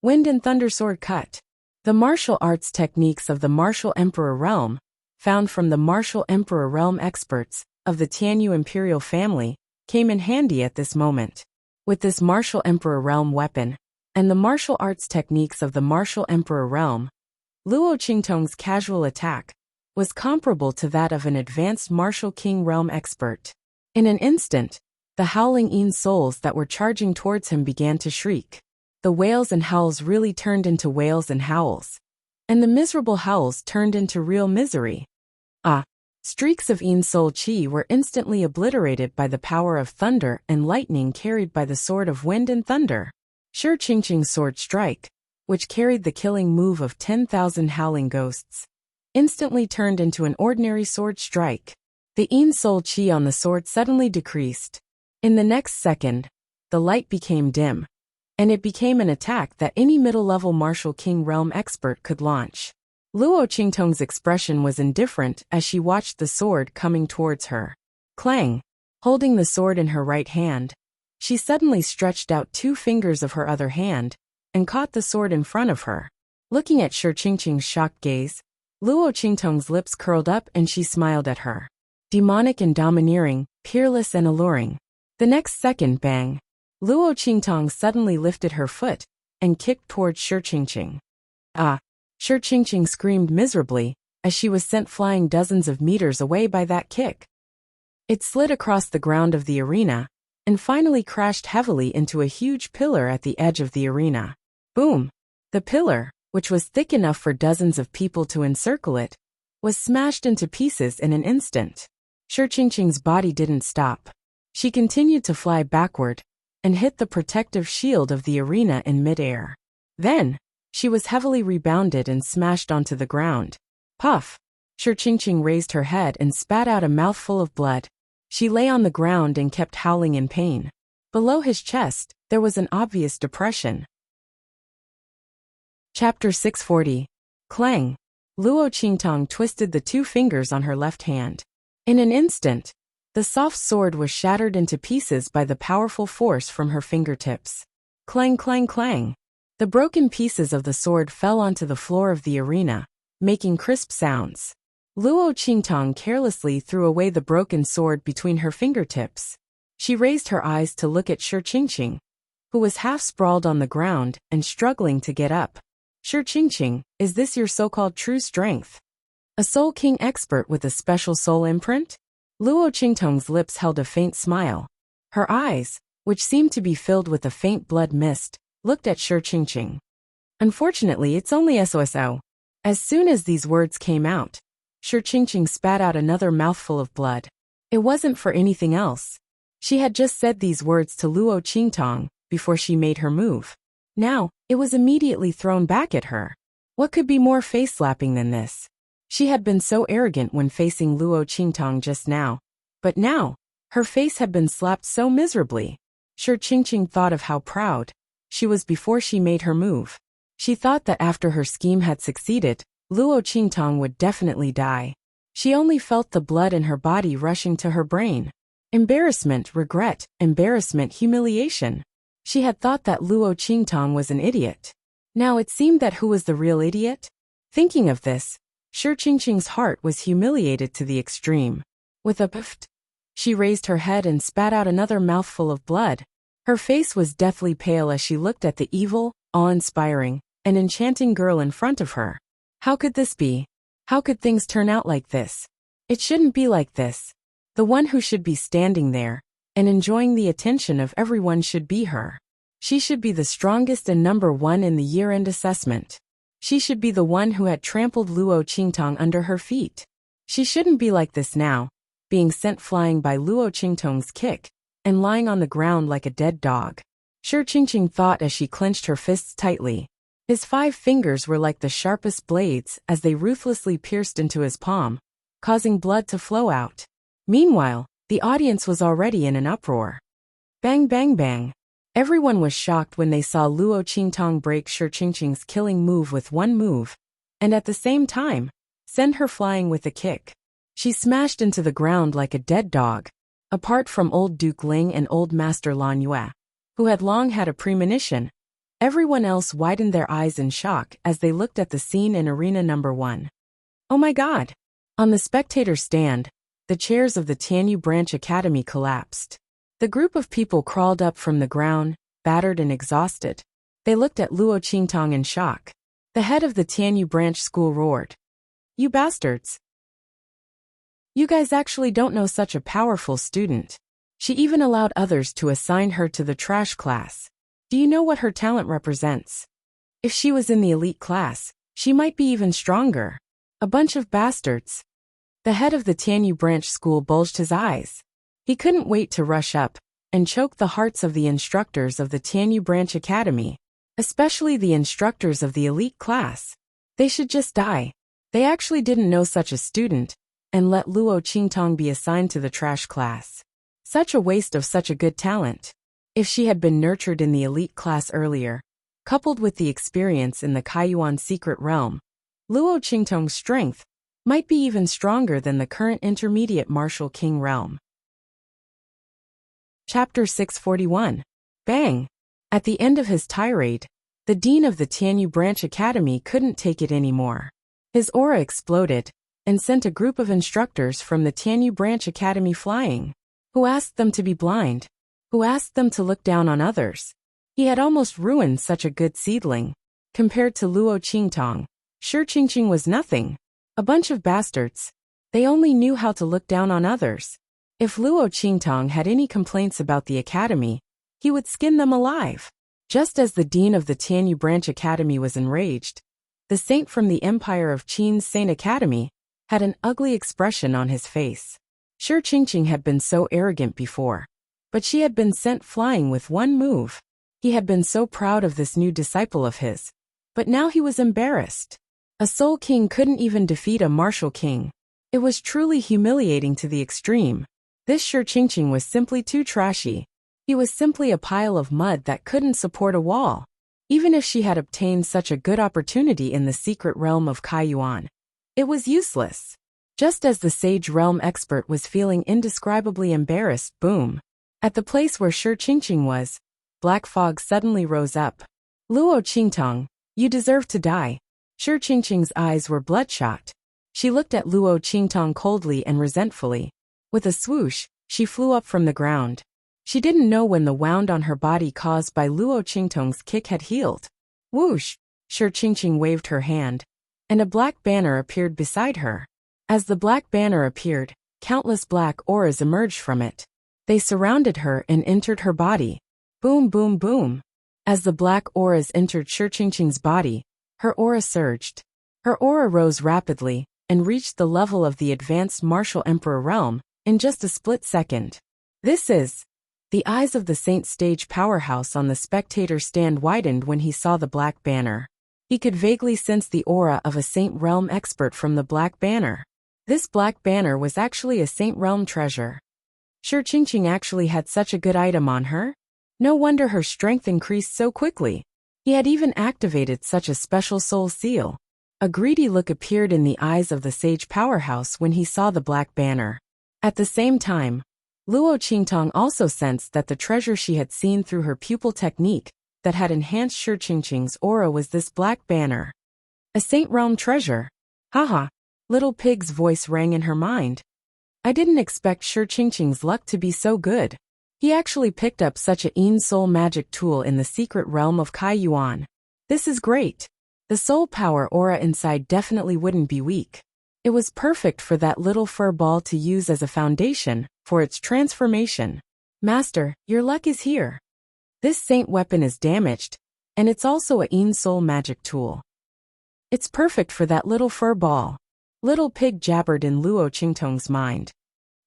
Wind and thunder sword cut. The martial arts techniques of the martial emperor realm, found from the martial emperor realm experts of the Tianyu imperial family, came in handy at this moment. With this martial emperor realm weapon, and the martial arts techniques of the martial emperor realm, Luo Qingtong's casual attack was comparable to that of an advanced martial king realm expert. In an instant, the howling Yin souls that were charging towards him began to shriek. The wails and howls really turned into wails and howls, and the miserable howls turned into real misery. Streaks of Yin soul chi were instantly obliterated by the power of thunder and lightning carried by the sword of wind and thunder. Shi Qingqing's sword strike, which carried the killing move of 10,000 howling ghosts, instantly turned into an ordinary sword strike. The Yin soul chi on the sword suddenly decreased. In the next second, the light became dim, and it became an attack that any middle-level martial king realm expert could launch. Luo Qingtong's expression was indifferent as she watched the sword coming towards her. Clang! Holding the sword in her right hand, she suddenly stretched out 2 fingers of her other hand and caught the sword in front of her. Looking at Shi Qingqing's shocked gaze, Luo Qingtong's lips curled up and she smiled at her. Demonic and domineering, peerless and alluring. The next second, bang! Luo Qingtong suddenly lifted her foot and kicked towards Shi Qingqing. Shi Qingqing screamed miserably as she was sent flying dozens of meters away by that kick. It slid across the ground of the arena and finally crashed heavily into a huge pillar at the edge of the arena. Boom! The pillar, which was thick enough for dozens of people to encircle it, was smashed into pieces in an instant. Shi Qingqing's body didn't stop. She continued to fly backward and hit the protective shield of the arena in midair. Then, she was heavily rebounded and smashed onto the ground. Puff! Shi Qingqing raised her head and spat out a mouthful of blood. She lay on the ground and kept howling in pain. Below his chest, there was an obvious depression. Chapter 640. Clang! Luo Qingtong twisted the 2 fingers on her left hand. In an instant, the soft sword was shattered into pieces by the powerful force from her fingertips. Clang, clang, clang! The broken pieces of the sword fell onto the floor of the arena, making crisp sounds. Luo Qingtong carelessly threw away the broken sword between her fingertips. She raised her eyes to look at Shi Qingqing, who was half sprawled on the ground and struggling to get up. Shi Qingqing, is this your so-called true strength? A Soul King expert with a special soul imprint? Luo Qingtong's lips held a faint smile. Her eyes, which seemed to be filled with a faint blood mist, looked at Shi Qingqing. Unfortunately, it's only SOSO. As soon as these words came out, Shi Qingqing spat out another mouthful of blood. It wasn't for anything else. She had just said these words to Luo Qingtong before she made her move. Now, it was immediately thrown back at her. What could be more face-slapping than this? She had been so arrogant when facing Luo Qingtong just now. But now, her face had been slapped so miserably. Shi Qingqing thought of how proud she was before she made her move. She thought that after her scheme had succeeded, Luo Qingtong would definitely die. She only felt the blood in her body rushing to her brain. Embarrassment, regret, embarrassment, humiliation. She had thought that Luo Qingtong was an idiot. Now it seemed that who was the real idiot? Thinking of this, Shi Qingqing's heart was humiliated to the extreme. With a puff, she raised her head and spat out another mouthful of blood. Her face was deathly pale as she looked at the evil, awe-inspiring, and enchanting girl in front of her. How could this be? How could things turn out like this? It shouldn't be like this. The one who should be standing there and enjoying the attention of everyone should be her. She should be the strongest and number one in the year-end assessment. She should be the one who had trampled Luo Qingtong under her feet. She shouldn't be like this now, being sent flying by Luo Qingtong's kick and lying on the ground like a dead dog. Shi Qingqing thought as she clenched her fists tightly. His 5 fingers were like the sharpest blades as they ruthlessly pierced into his palm, causing blood to flow out. Meanwhile, the audience was already in an uproar. Bang bang bang. Everyone was shocked when they saw Luo Qingtong break Shi Qingqing's killing move with one move, and at the same time, send her flying with a kick. She smashed into the ground like a dead dog. Apart from old Duke Ling and old Master Lan Yue, who had long had a premonition, everyone else widened their eyes in shock as they looked at the scene in Arena Number 1. Oh my God! On the spectator stand, the chairs of the Tianyu Branch Academy collapsed. The group of people crawled up from the ground, battered and exhausted. They looked at Luo Qingtong in shock. The head of the Tianyu Branch School roared. You bastards! You guys actually don't know such a powerful student. She even allowed others to assign her to the trash class. Do you know what her talent represents? If she was in the elite class, she might be even stronger. A bunch of bastards. The head of the Tianyu Branch School bulged his eyes. He couldn't wait to rush up and choke the hearts of the instructors of the Tianyu Branch Academy, especially the instructors of the elite class. They should just die. They actually didn't know such a student, and let Luo Qingtong be assigned to the trash class. Such a waste of such a good talent. If she had been nurtured in the elite class earlier, coupled with the experience in the Kaiyuan secret realm, Luo Qingtong's strength might be even stronger than the current intermediate martial king realm. Chapter 641. Bang! At the end of his tirade, the dean of the Tianyu Branch Academy couldn't take it anymore. His aura exploded and sent a group of instructors from the Tianyu Branch Academy flying, who asked them to be blind, who asked them to look down on others. He had almost ruined such a good seedling. Compared to Luo Qingtong, Shi Qingqing was nothing. A bunch of bastards. They only knew how to look down on others. If Luo Qingtong had any complaints about the academy, he would skin them alive. Just as the dean of the Tianyu Branch Academy was enraged, the saint from the Empire of Qin's Saint Academy had an ugly expression on his face. Shi Qingqing had been so arrogant before, but she had been sent flying with one move. He had been so proud of this new disciple of his, but now he was embarrassed. A soul king couldn't even defeat a martial king. It was truly humiliating to the extreme. This Shi Qingqing was simply too trashy. He was simply a pile of mud that couldn't support a wall. Even if she had obtained such a good opportunity in the secret realm of Kaiyuan, it was useless. Just as the sage realm expert was feeling indescribably embarrassed, boom! At the place where Shi Qingqing was, black fog suddenly rose up. Luo Qingtong, you deserve to die. Shi Qingqing's eyes were bloodshot. She looked at Luo Qingtong coldly and resentfully. With a swoosh, she flew up from the ground. She didn't know when the wound on her body caused by Luo Qingtong's kick had healed. Whoosh! Shi Qingqing waved her hand, and a black banner appeared beside her. As the black banner appeared, countless black auras emerged from it. They surrounded her and entered her body. Boom, boom, boom. As the black auras entered Shi Qingqing's body, her aura surged. Her aura rose rapidly and reached the level of the advanced martial emperor realm in just a split second. This is... The eyes of the Saint Stage powerhouse on the spectator stand widened when he saw the black banner. He could vaguely sense the aura of a Saint Realm expert from the black banner. This black banner was actually a Saint Realm treasure. Shi Qingqing actually had such a good item on her? No wonder her strength increased so quickly. He had even activated such a special soul seal. A greedy look appeared in the eyes of the sage powerhouse when he saw the black banner. At the same time, Luo Qingtong also sensed that the treasure she had seen through her pupil technique that had enhanced Shi Qingqing's aura was this black banner. A Saint Realm treasure. Haha. Little Pig's voice rang in her mind. I didn't expect Shi Qingqing's luck to be so good. He actually picked up such a Yin soul magic tool in the secret realm of Kai Yuan. This is great. The soul power aura inside definitely wouldn't be weak. It was perfect for that little fur ball to use as a foundation for its transformation. Master, your luck is here. This saint weapon is damaged, and it's also a Yin soul magic tool. It's perfect for that little fur ball. Little Pig jabbered in Luo Qingtong's mind.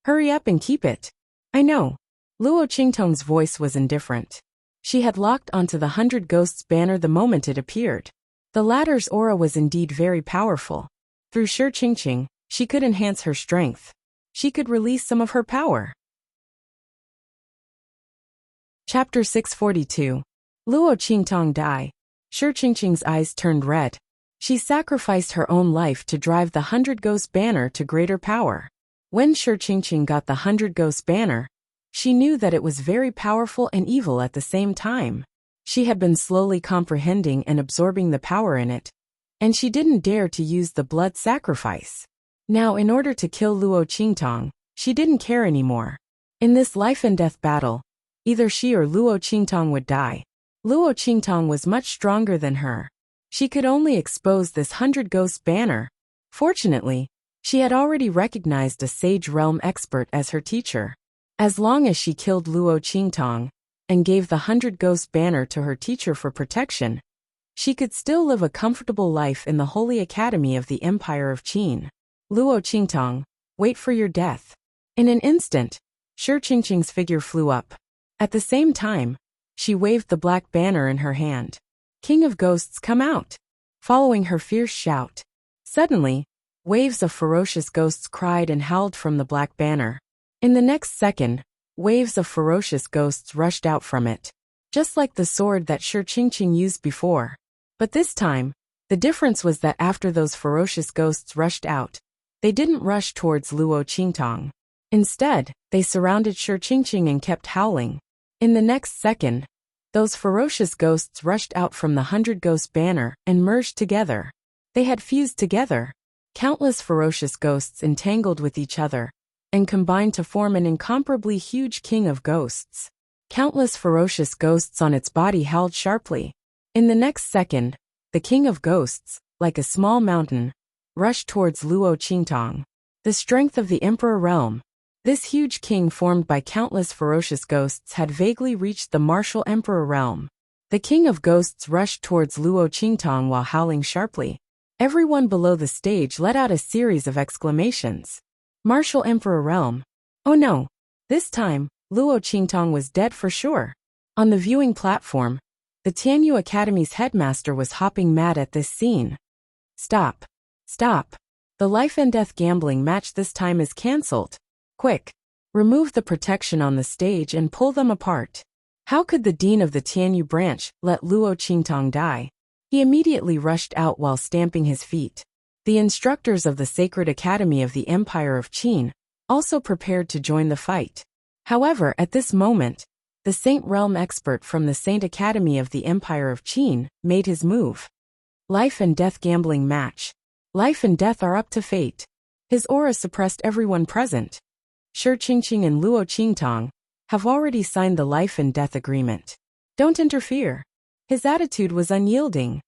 Hurry up and keep it. I know. Luo Qingtong's voice was indifferent. She had locked onto the 100 Ghosts banner the moment it appeared. The latter's aura was indeed very powerful. Through Shi Qingqing, she could enhance her strength. She could release some of her power. Chapter 642. Luo Qingtong die. Shi Qingqing's eyes turned red. She sacrificed her own life to drive the 100 Ghost banner to greater power. When Shi Qingqing got the 100 Ghost banner, she knew that it was very powerful and evil at the same time. She had been slowly comprehending and absorbing the power in it, and she didn't dare to use the blood sacrifice. Now, in order to kill Luo Qingtong, she didn't care anymore. In this life and death battle, either she or Luo Qingtong would die. Luo Qingtong was much stronger than her. She could only expose this 100 Ghost banner. Fortunately, she had already recognized a Sage Realm expert as her teacher. As long as she killed Luo Qingtong and gave the 100 Ghost banner to her teacher for protection, she could still live a comfortable life in the Holy Academy of the Empire of Qin. Luo Qingtong, wait for your death. In an instant, Shi Qingqing's figure flew up. At the same time, she waved the black banner in her hand. King of Ghosts, come out! Following her fierce shout. Suddenly, waves of ferocious ghosts cried and howled from the black banner. In the next second, waves of ferocious ghosts rushed out from it. Just like the sword that Shi Qingqing used before. But this time, the difference was that after those ferocious ghosts rushed out, they didn't rush towards Luo Qingtong. Instead, they surrounded Shi Qingqing and kept howling. In the next second, those ferocious ghosts rushed out from the 100 Ghost banner and merged together. They had fused together. Countless ferocious ghosts entangled with each other and combined to form an incomparably huge king of ghosts. Countless ferocious ghosts on its body howled sharply. In the next second, the king of ghosts, like a small mountain, rushed towards Luo Qingtong. The strength of the Emperor Realm. This huge king formed by countless ferocious ghosts had vaguely reached the martial Emperor Realm. The king of ghosts rushed towards Luo Qingtong while howling sharply. Everyone below the stage let out a series of exclamations. Martial Emperor Realm. Oh no! This time, Luo Qingtong was dead for sure. On the viewing platform, the Tianyu Academy's headmaster was hopping mad at this scene. Stop. Stop. The life and death gambling match this time is cancelled. Quick. Remove the protection on the stage and pull them apart. How could the dean of the Tianyu branch let Luo Qingtong die? He immediately rushed out while stamping his feet. The instructors of the Sacred Academy of the Empire of Qin also prepared to join the fight. However, at this moment, the Saint Realm expert from the Saint Academy of the Empire of Qin, made his move. Life and death gambling match. Life and death are up to fate. His aura suppressed everyone present. Shi Qingqing and Luo Qingtong have already signed the life and death agreement. Don't interfere. His attitude was unyielding.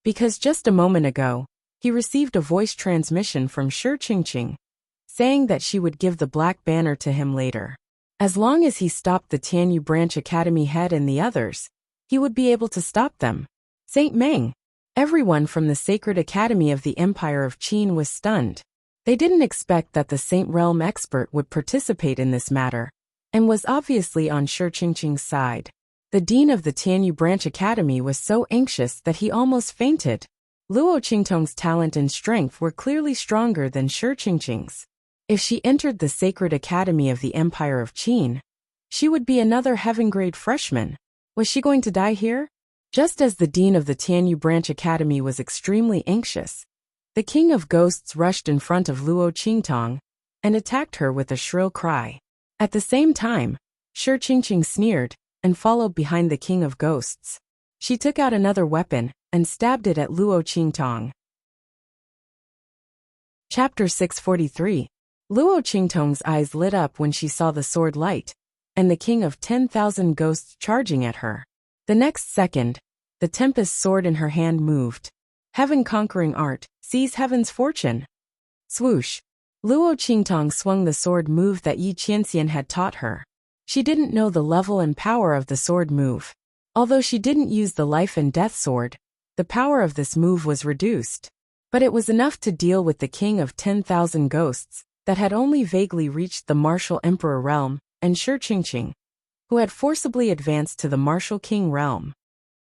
Because just a moment ago, he received a voice transmission from Shi Qingqing, saying that she would give the black banner to him later. As long as he stopped the Tianyu Branch Academy head and the others, he would be able to stop them. Saint Meng. Everyone from the Sacred Academy of the Empire of Qin was stunned. They didn't expect that the Saint Realm expert would participate in this matter, and was obviously on Shi Qingqing's side. The dean of the Tianyu Branch Academy was so anxious that he almost fainted. Luo Qingtong's talent and strength were clearly stronger than Shi Qingqing's. If she entered the Sacred Academy of the Empire of Qin, she would be another heaven-grade freshman. Was she going to die here? Just as the dean of the Tianyu Branch Academy was extremely anxious, the King of Ghosts rushed in front of Luo Qingtong and attacked her with a shrill cry. At the same time, Shi Qingqing sneered and followed behind the King of Ghosts. She took out another weapon and stabbed it at Luo Qingtong. Chapter 643. Luo Qingtong's eyes lit up when she saw the sword light, and the King of 10,000 Ghosts charging at her. The next second, the Tempest sword in her hand moved. Heaven-conquering art, seize heaven's fortune. Swoosh. Luo Qingtong swung the sword move that Yi Qianxian had taught her. She didn't know the level and power of the sword move. Although she didn't use the life and death sword, the power of this move was reduced. But it was enough to deal with the King of 10,000 Ghosts that had only vaguely reached the Martial Emperor realm, and Shi Qingqing, who had forcibly advanced to the Martial King realm.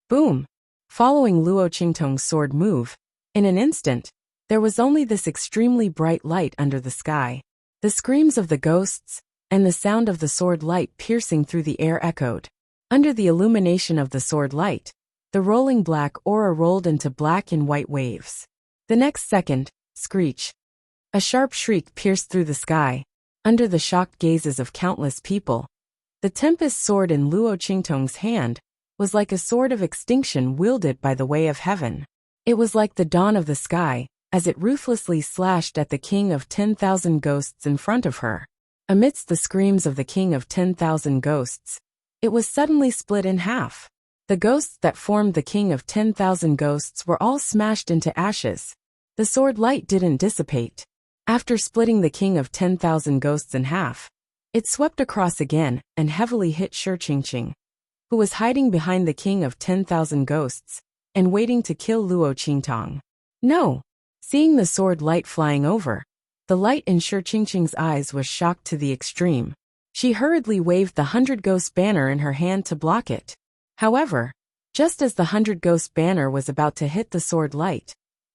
Boom! Following Luo Qingtong's sword move, in an instant, there was only this extremely bright light under the sky. The screams of the ghosts and the sound of the sword light piercing through the air echoed. Under the illumination of the sword light, the rolling black aura rolled into black and white waves. The next second, screech. A sharp shriek pierced through the sky. Under the shocked gazes of countless people, the Tempest sword in Luo Qingtong's hand was like a sword of extinction wielded by the way of heaven. It was like the dawn of the sky, as it ruthlessly slashed at the King of 10,000 Ghosts in front of her. Amidst the screams of the King of 10,000 Ghosts, it was suddenly split in half. The ghosts that formed the King of 10,000 Ghosts were all smashed into ashes. The sword light didn't dissipate. After splitting the King of 10,000 Ghosts in half, it swept across again and heavily hit Shi Qingqing, who was hiding behind the King of 10,000 Ghosts and waiting to kill Luo Qingtong. No! Seeing the sword light flying over, the light in Shi Qingqing's eyes was shocked to the extreme. She hurriedly waved the 100 Ghost banner in her hand to block it. However, just as the 100 Ghost banner was about to hit the sword light,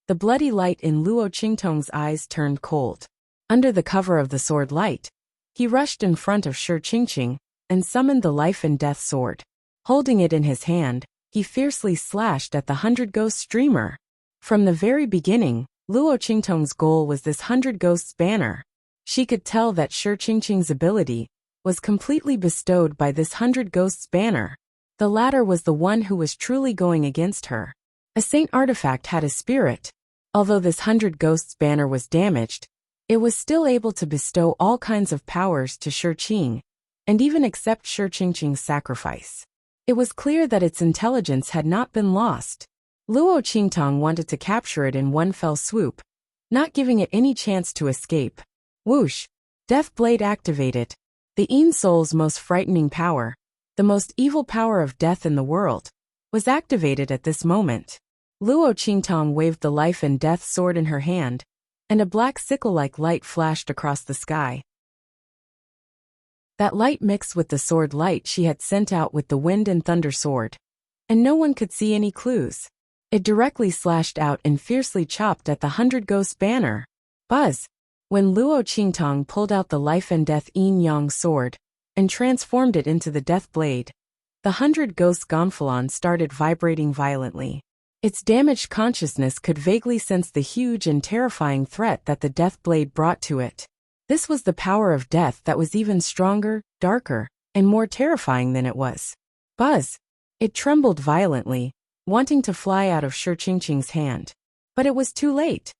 the bloody light in Luo Qingtong's eyes turned cold. Under the cover of the sword light, he rushed in front of Shi Qingqing and summoned the life and death sword. Holding it in his hand, he fiercely slashed at the 100 Ghost streamer. From the very beginning, Luo Qingtong's goal was this 100 Ghosts banner. She could tell that Shi Qingqing's ability was completely bestowed by this 100 Ghosts banner. The latter was the one who was truly going against her. A saint artifact had a spirit. Although this 100 Ghosts banner was damaged, it was still able to bestow all kinds of powers to Shi Qing, and even accept Shi Qingqing's sacrifice. It was clear that its intelligence had not been lost. Luo Qingtong wanted to capture it in one fell swoop, not giving it any chance to escape. Whoosh! Death Blade activated. The Yin Soul's most frightening power, the most evil power of death in the world, was activated at this moment. Luo Qingtong waved the life and death sword in her hand, and a black sickle-like light flashed across the sky. That light mixed with the sword light she had sent out with the wind and thunder sword, and no one could see any clues. It directly slashed out and fiercely chopped at the 100 Ghost banner. Buzz! When Luo Qingtong pulled out the life and death yin-yang sword and transformed it into the death blade, the 100 Ghost gonfalon started vibrating violently. Its damaged consciousness could vaguely sense the huge and terrifying threat that the death blade brought to it. This was the power of death that was even stronger, darker, and more terrifying than it was. Buzz! It trembled violently, wanting to fly out of Shi Qingqing's hand. But it was too late.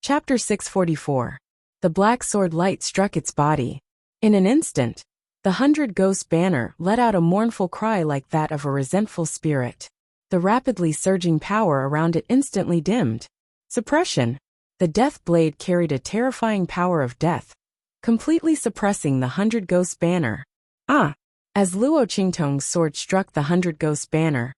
Chapter 644. The black sword light struck its body. In an instant, the 100-ghost banner let out a mournful cry like that of a resentful spirit. The rapidly surging power around it instantly dimmed. Suppression. The death blade carried a terrifying power of death, completely suppressing the 100-ghost banner. As Luo Qingtong's sword struck the 100-ghost banner,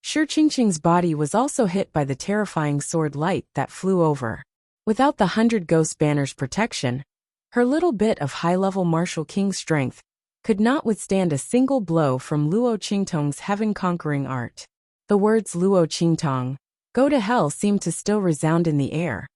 Shi Qingqing's body was also hit by the terrifying sword light that flew over. Without the 100-ghost banner's protection, her little bit of high-level martial king strength could not withstand a single blow from Luo Qingtong's heaven-conquering art. The words Luo Qingtong, go to hell, seemed to still resound in the air.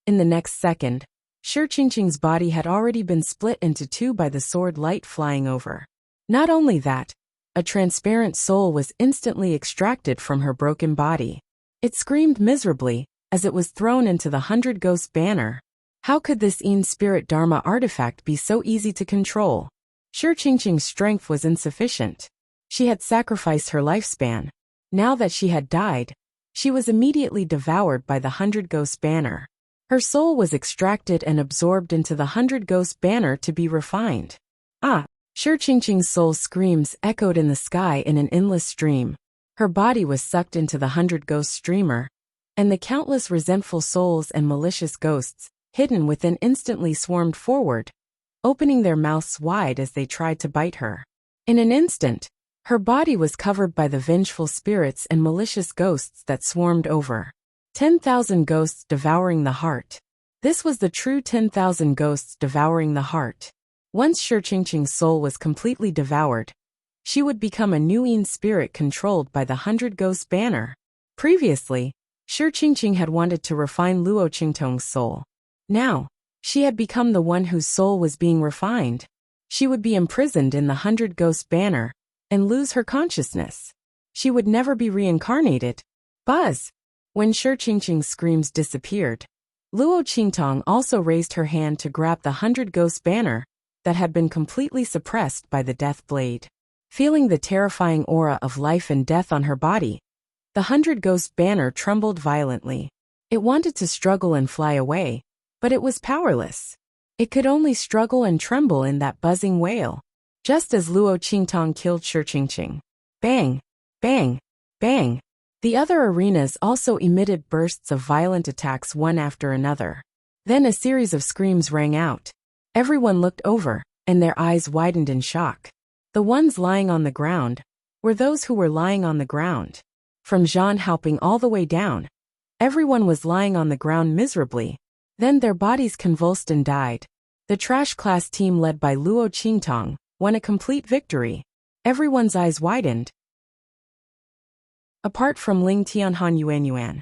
In the next second, Shi Qingqing's body had already been split into two by the sword light flying over. Not only that, a transparent soul was instantly extracted from her broken body. It screamed miserably as it was thrown into the 100-ghost banner. How could this Een Spirit Dharma artifact be so easy to control? Shi Qingqing's strength was insufficient. She had sacrificed her lifespan. Now that she had died, she was immediately devoured by the 100-ghost banner. Her soul was extracted and absorbed into the 100-ghost banner to be refined. Shi Qingqing's soul's screams echoed in the sky in an endless stream. Her body was sucked into the 100-ghost streamer, and the countless resentful souls and malicious ghosts, hidden within, instantly swarmed forward, opening their mouths wide as they tried to bite her. In an instant, her body was covered by the vengeful spirits and malicious ghosts that swarmed over. 10,000 ghosts devouring the heart. This was the true 10,000 ghosts devouring the heart. Once Shi Qingqing's soul was completely devoured, she would become a new Een spirit controlled by the 100-ghost banner. Previously, Shi Qingqing had wanted to refine Luo Qingtong's soul. Now, she had become the one whose soul was being refined. She would be imprisoned in the 100-ghost banner and lose her consciousness. She would never be reincarnated. Buzz! When Shi Qingqing's screams disappeared, Luo Qingtong also raised her hand to grab the 100-ghost banner that had been completely suppressed by the death blade. Feeling the terrifying aura of life and death on her body, the 100-ghost banner trembled violently. It wanted to struggle and fly away, but it was powerless. It could only struggle and tremble in that buzzing wail. Just as Luo Qingtong killed Shi Qingqing. Bang! Bang! Bang! The other arenas also emitted bursts of violent attacks one after another. Then a series of screams rang out. Everyone looked over, and their eyes widened in shock. The ones lying on the ground were those who were lying on the ground. From Zhan Haoping all the way down, everyone was lying on the ground miserably. Then their bodies convulsed and died. The trash class team led by Luo Qingtong won a complete victory. Everyone's eyes widened. Apart from Ling Tianhan Yuan,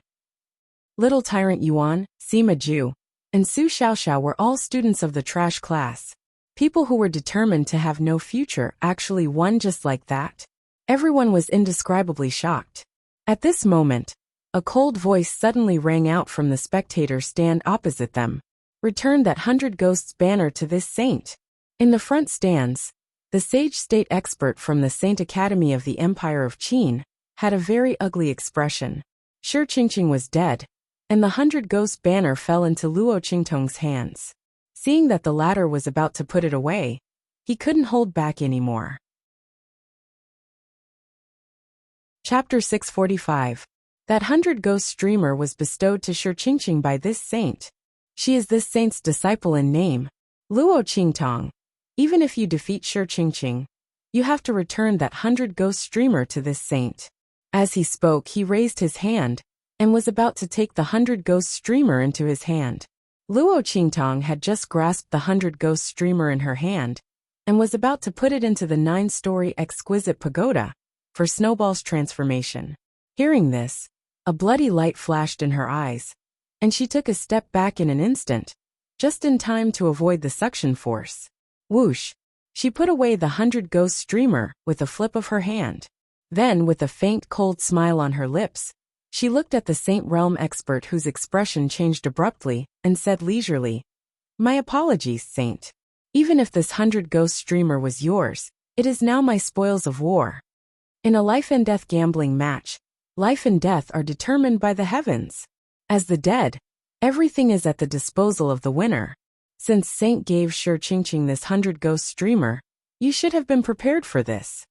Little Tyrant Yuan, Sima Zhu, and Su Xiaoxiao were all students of the trash class. People who were determined to have no future actually won just like that. Everyone was indescribably shocked. At this moment, a cold voice suddenly rang out from the spectator stand opposite them. Return that 100-ghosts banner to this saint. In the front stands, the sage state expert from the Saint Academy of the Empire of Qin had a very ugly expression. Shi Qingqing was dead, and the 100-ghost banner fell into Luo Qingtong's hands. Seeing that the latter was about to put it away, he couldn't hold back anymore. Chapter 645. That 100-ghost streamer was bestowed to Shi Qingqing by this saint. She is this saint's disciple in name, Luo Qingtong. Even if you defeat Shi Qingqing, you have to return that 100-ghost streamer to this saint. As he spoke, he raised his hand and was about to take the 100-ghost streamer into his hand. Luo Qingtong had just grasped the 100-ghost streamer in her hand and was about to put it into the 9-story exquisite pagoda for Snowball's transformation. Hearing this, a bloody light flashed in her eyes, and she took a step back in an instant, just in time to avoid the suction force. Whoosh! She put away the 100-ghost streamer with a flip of her hand. Then, with a faint cold smile on her lips, she looked at the Saint Realm expert, whose expression changed abruptly, and said leisurely, "My apologies, Saint." Even if this 100-ghost streamer was yours, it is now my spoils of war. In a life-and-death gambling match, life and death are determined by the heavens. As the dead, everything is at the disposal of the winner. Since Saint gave Shi Qingqing this 100-ghost streamer, you should have been prepared for this.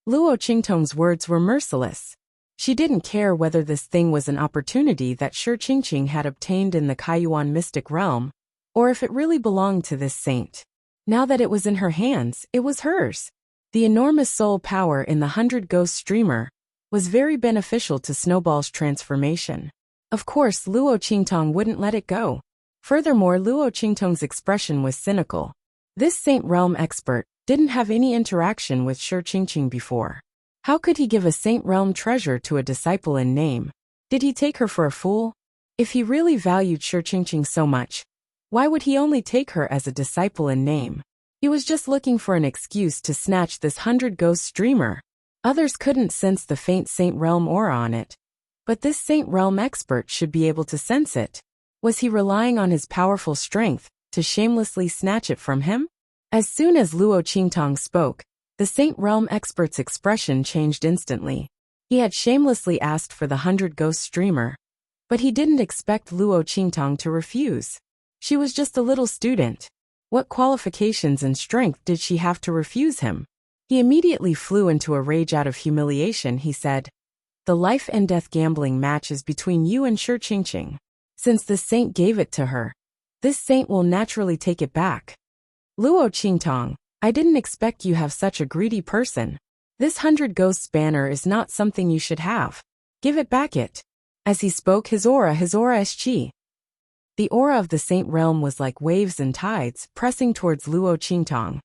Luo Qingtong's words were merciless. She didn't care whether this thing was an opportunity that Shi Qingqing had obtained in the Kaiyuan mystic realm, or if it really belonged to this saint. Now that it was in her hands, it was hers. The enormous soul power in the 100-ghost streamer was very beneficial to Snowball's transformation. Of course, Luo Qingtong wouldn't let it go. Furthermore, Luo Qingtong's expression was cynical. This Saint Realm expert didn't have any interaction with Shi Qingqing before. How could he give a Saint Realm treasure to a disciple in name? Did he take her for a fool? If he really valued Shi Qingqing so much, why would he only take her as a disciple in name? He was just looking for an excuse to snatch this 100-ghost streamer. Others couldn't sense the faint Saint Realm aura on it, but this Saint Realm expert should be able to sense it. Was he relying on his powerful strength to shamelessly snatch it from him? As soon as Luo Qingtong spoke, the Saint Realm expert's expression changed instantly. He had shamelessly asked for the 100-ghost streamer, but he didn't expect Luo Qingtong to refuse. She was just a little student. What qualifications and strength did she have to refuse him? He immediately flew into a rage. Out of humiliation, he said, "The life and death gambling match is between you and Shi Qingqing. Since this saint gave it to her, this saint will naturally take it back." Luo Qingtong, I didn't expect you have such a greedy person. This 100-ghosts banner is not something you should have. Give it back it. As he spoke, his aura eschewed. The aura of the Saint Realm was like waves and tides pressing towards Luo Qingtong.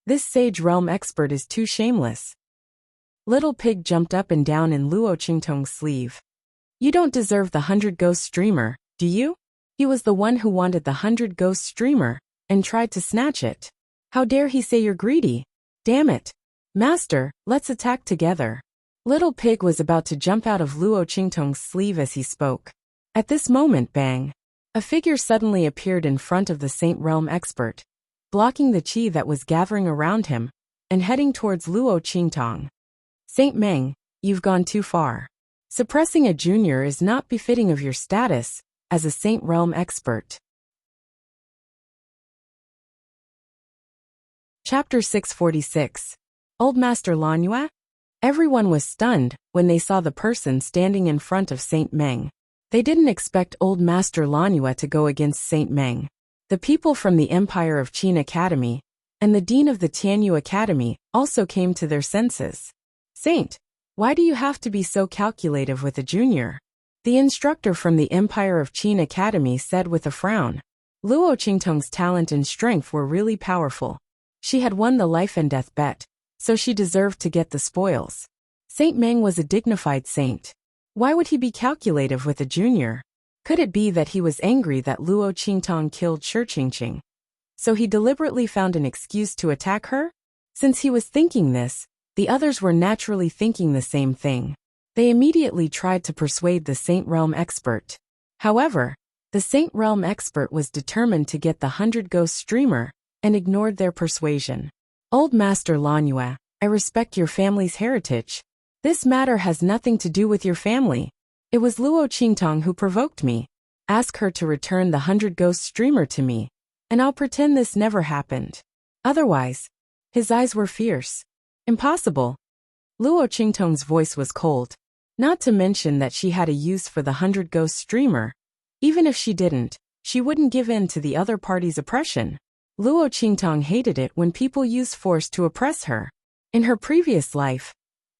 This Sage Realm expert is too shameless. Little Pig jumped up and down in Luo Qingtong's sleeve. You don't deserve the 100-ghost streamer, do you? He was the one who wanted the 100-ghost streamer and tried to snatch it. How dare he say you're greedy? Damn it. Master, let's attack together. Little Pig was about to jump out of Luo Qingtong's sleeve as he spoke. At this moment, bang. A figure suddenly appeared in front of the Saint Realm expert, blocking the qi that was gathering around him, and heading towards Luo Qingtong. Saint Meng, you've gone too far. Suppressing a junior is not befitting of your status as a Saint Realm expert. Chapter 646. Old Master Lanyue? Everyone was stunned when they saw the person standing in front of Saint Meng. They didn't expect Old Master Lanyue to go against Saint Meng. The people from the Empire of Qin Academy and the Dean of the Tianyu Academy also came to their senses. Saint, why do you have to be so calculative with a junior? The instructor from the Empire of Qin Academy said with a frown. Luo Qingtong's talent and strength were really powerful. She had won the life and death bet, so she deserved to get the spoils. Saint Meng was a dignified saint. Why would he be calculative with a junior? Could it be that he was angry that Luo Qingtong killed Shi Qingqing? So he deliberately found an excuse to attack her? Since he was thinking this, the others were naturally thinking the same thing. They immediately tried to persuade the Saint Realm expert. However, the Saint Realm expert was determined to get the 100-ghost streamer and ignored their persuasion. Old Master Lanyue, I respect your family's heritage. This matter has nothing to do with your family. It was Luo Qingtong who provoked me. Ask her to return the 100-ghost streamer to me, and I'll pretend this never happened. Otherwise, his eyes were fierce. Impossible. Luo Qingtong's voice was cold. Not to mention that she had a use for the 100-ghost streamer. Even if she didn't, she wouldn't give in to the other party's oppression. Luo Qingtong hated it when people used force to oppress her. In her previous life,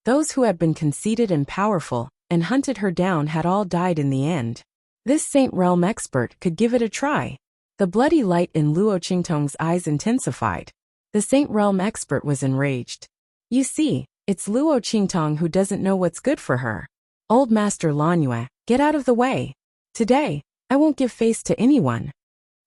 those who had been conceited and powerful and hunted her down had all died in the end. This Saint Realm expert could give it a try. The bloody light in Luo Qingtong's eyes intensified. The Saint Realm expert was enraged. You see, it's Luo Qingtong who doesn't know what's good for her. Old Master Lanyue, get out of the way. Today, I won't give face to anyone.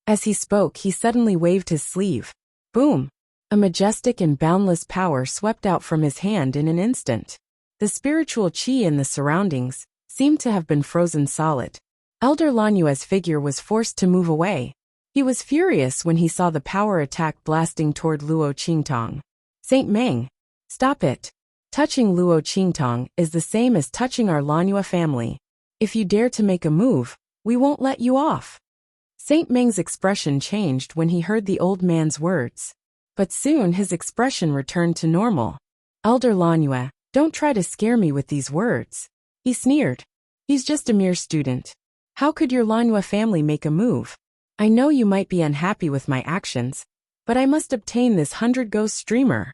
As he spoke, he suddenly waved his sleeve. Boom! A majestic and boundless power swept out from his hand in an instant. The spiritual qi in the surroundings seemed to have been frozen solid. Elder Lanyue's figure was forced to move away. He was furious when he saw the power attack blasting toward Luo Qingtong. Saint Meng, stop it. Touching Luo Qingtong is the same as touching our Lanhua family. If you dare to make a move, we won't let you off. Saint Meng's expression changed when he heard the old man's words. But soon his expression returned to normal. Elder Lanhua, don't try to scare me with these words. He sneered. He's just a mere student. How could your Lanhua family make a move? I know you might be unhappy with my actions, but I must obtain this 100-ghost streamer.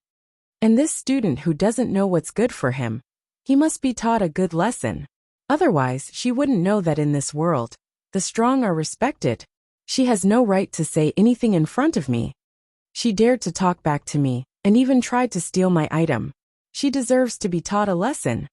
And this student who doesn't know what's good for him, he must be taught a good lesson. Otherwise, she wouldn't know that in this world, the strong are respected. She has no right to say anything in front of me. She dared to talk back to me, and even tried to steal my item. She deserves to be taught a lesson.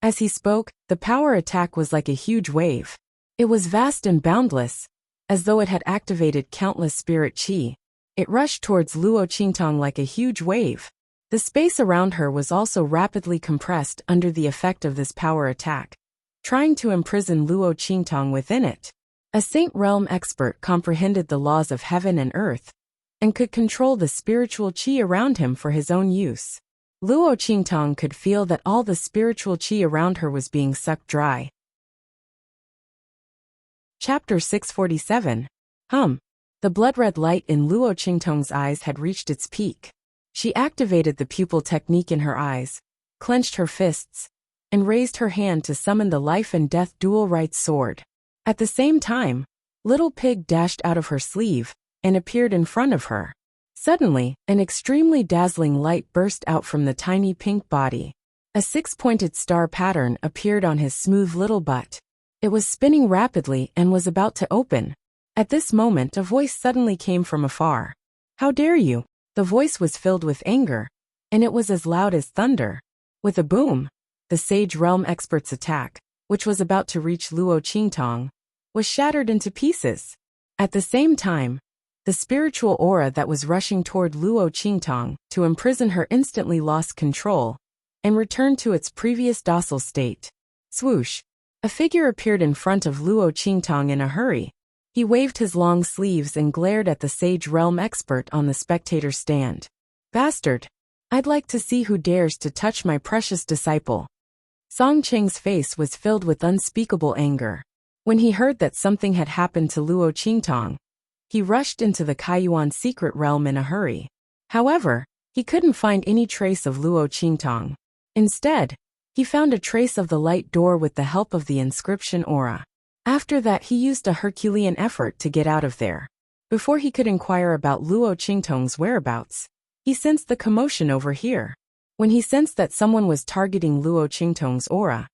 As he spoke, the power attack was like a huge wave. It was vast and boundless, as though it had activated countless spirit chi. It rushed towards Luo Qingtong like a huge wave. The space around her was also rapidly compressed under the effect of this power attack, trying to imprison Luo Qingtong within it. A Saint Realm expert comprehended the laws of heaven and earth, and could control the spiritual chi around him for his own use. Luo Qingtong could feel that all the spiritual chi around her was being sucked dry. Chapter 647. The blood-red light in Luo Qingtong's eyes had reached its peak. She activated the pupil technique in her eyes, clenched her fists, and raised her hand to summon the life and death dual right sword. At the same time, Little Pig dashed out of her sleeve and appeared in front of her. Suddenly, an extremely dazzling light burst out from the tiny pink body. A six-pointed star pattern appeared on his smooth little butt. It was spinning rapidly and was about to open. At this moment, a voice suddenly came from afar. How dare you? The voice was filled with anger, and it was as loud as thunder. With a boom, the Sage Realm expert's attack, which was about to reach Luo Qingtong, was shattered into pieces. At the same time, the spiritual aura that was rushing toward Luo Qingtong to imprison her instantly lost control and returned to its previous docile state. Swoosh! A figure appeared in front of Luo Qingtong in a hurry. He waved his long sleeves and glared at the Sage Realm expert on the spectator stand. Bastard! I'd like to see who dares to touch my precious disciple. Song Cheng's face was filled with unspeakable anger. When he heard that something had happened to Luo Qingtong, he rushed into the Kaiyuan secret realm in a hurry. However, he couldn't find any trace of Luo Qingtong. Instead, he found a trace of the light door with the help of the inscription aura. After that, he used a Herculean effort to get out of there. Before he could inquire about Luo Qingtong's whereabouts, he sensed the commotion over here. When he sensed that someone was targeting Luo Qingtong's aura,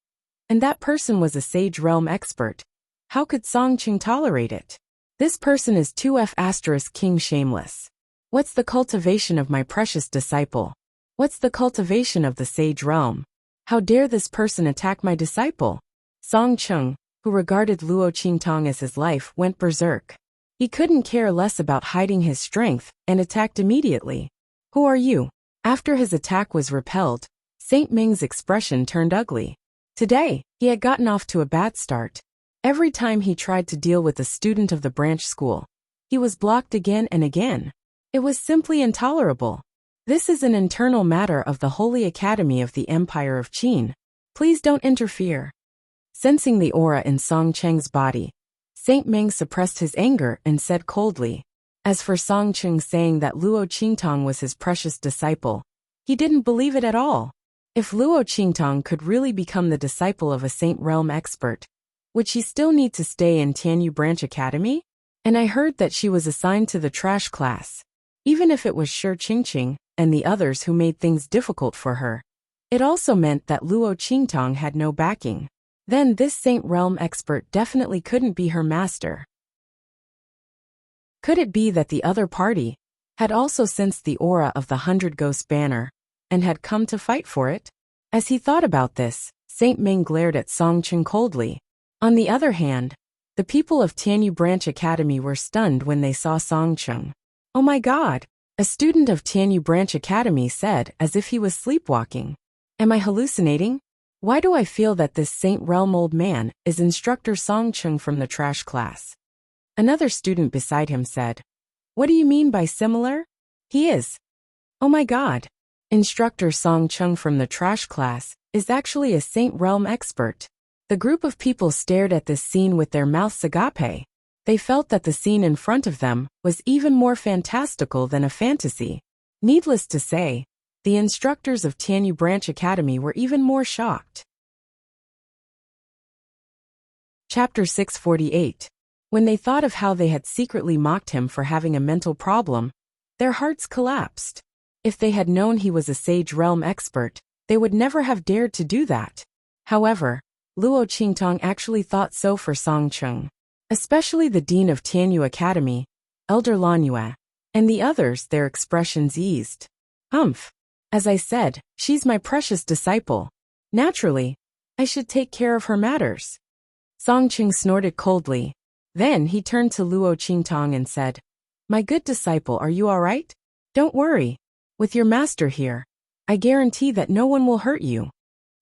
and that person was a Sage Realm expert, how could Song Cheng tolerate it? This person is 2F** King Shameless. What's the cultivation of my precious disciple? What's the cultivation of the Sage Realm? How dare this person attack my disciple? Song Cheng, who regarded Luo Qingtong as his life, went berserk. He couldn't care less about hiding his strength and attacked immediately. Who are you? After his attack was repelled, Saint Ming's expression turned ugly. Today, he had gotten off to a bad start. Every time he tried to deal with a student of the branch school, he was blocked again and again. It was simply intolerable. This is an internal matter of the Holy Academy of the Empire of Qin. Please don't interfere. Sensing the aura in Song Cheng's body, Saint Ming suppressed his anger and said coldly. As for Song Cheng saying that Luo Qingtong was his precious disciple, he didn't believe it at all. If Luo Qingtong could really become the disciple of a Saint Realm expert, would she still need to stay in Tianyu Branch Academy? And I heard that she was assigned to the trash class. Even if it was Shi Qingqing and the others who made things difficult for her, it also meant that Luo Qingtong had no backing. Then this Saint Realm expert definitely couldn't be her master. Could it be that the other party had also sensed the aura of the 100-ghost banner and had come to fight for it? As he thought about this, Saint Ming glared at Song Cheng coldly. On the other hand, the people of Tianyu Branch Academy were stunned when they saw Song Cheng. Oh my God! A student of Tianyu Branch Academy said as if he was sleepwalking. Am I hallucinating? Why do I feel that this Saint Realm old man is Instructor Song Cheng from the trash class? Another student beside him said, "What do you mean by similar? He is. Oh my God." Instructor Song Chung from the trash class is actually a Saint Realm expert. The group of people stared at this scene with their mouths agape. They felt that the scene in front of them was even more fantastical than a fantasy. Needless to say, the instructors of Tianyu Branch Academy were even more shocked. Chapter 648. When they thought of how they had secretly mocked him for having a mental problem, their hearts collapsed. If they had known he was a Sage Realm expert, they would never have dared to do that. However, Luo Qingtong actually thought so for Song Chung. Especially the dean of Tianyu Academy, Elder Lan Yue, and the others, their expressions eased. As I said, she's my precious disciple. Naturally, I should take care of her matters. Song Chung snorted coldly. Then he turned to Luo Qingtong and said, "My good disciple, are you all right? Don't worry. With your master here, I guarantee that no one will hurt you."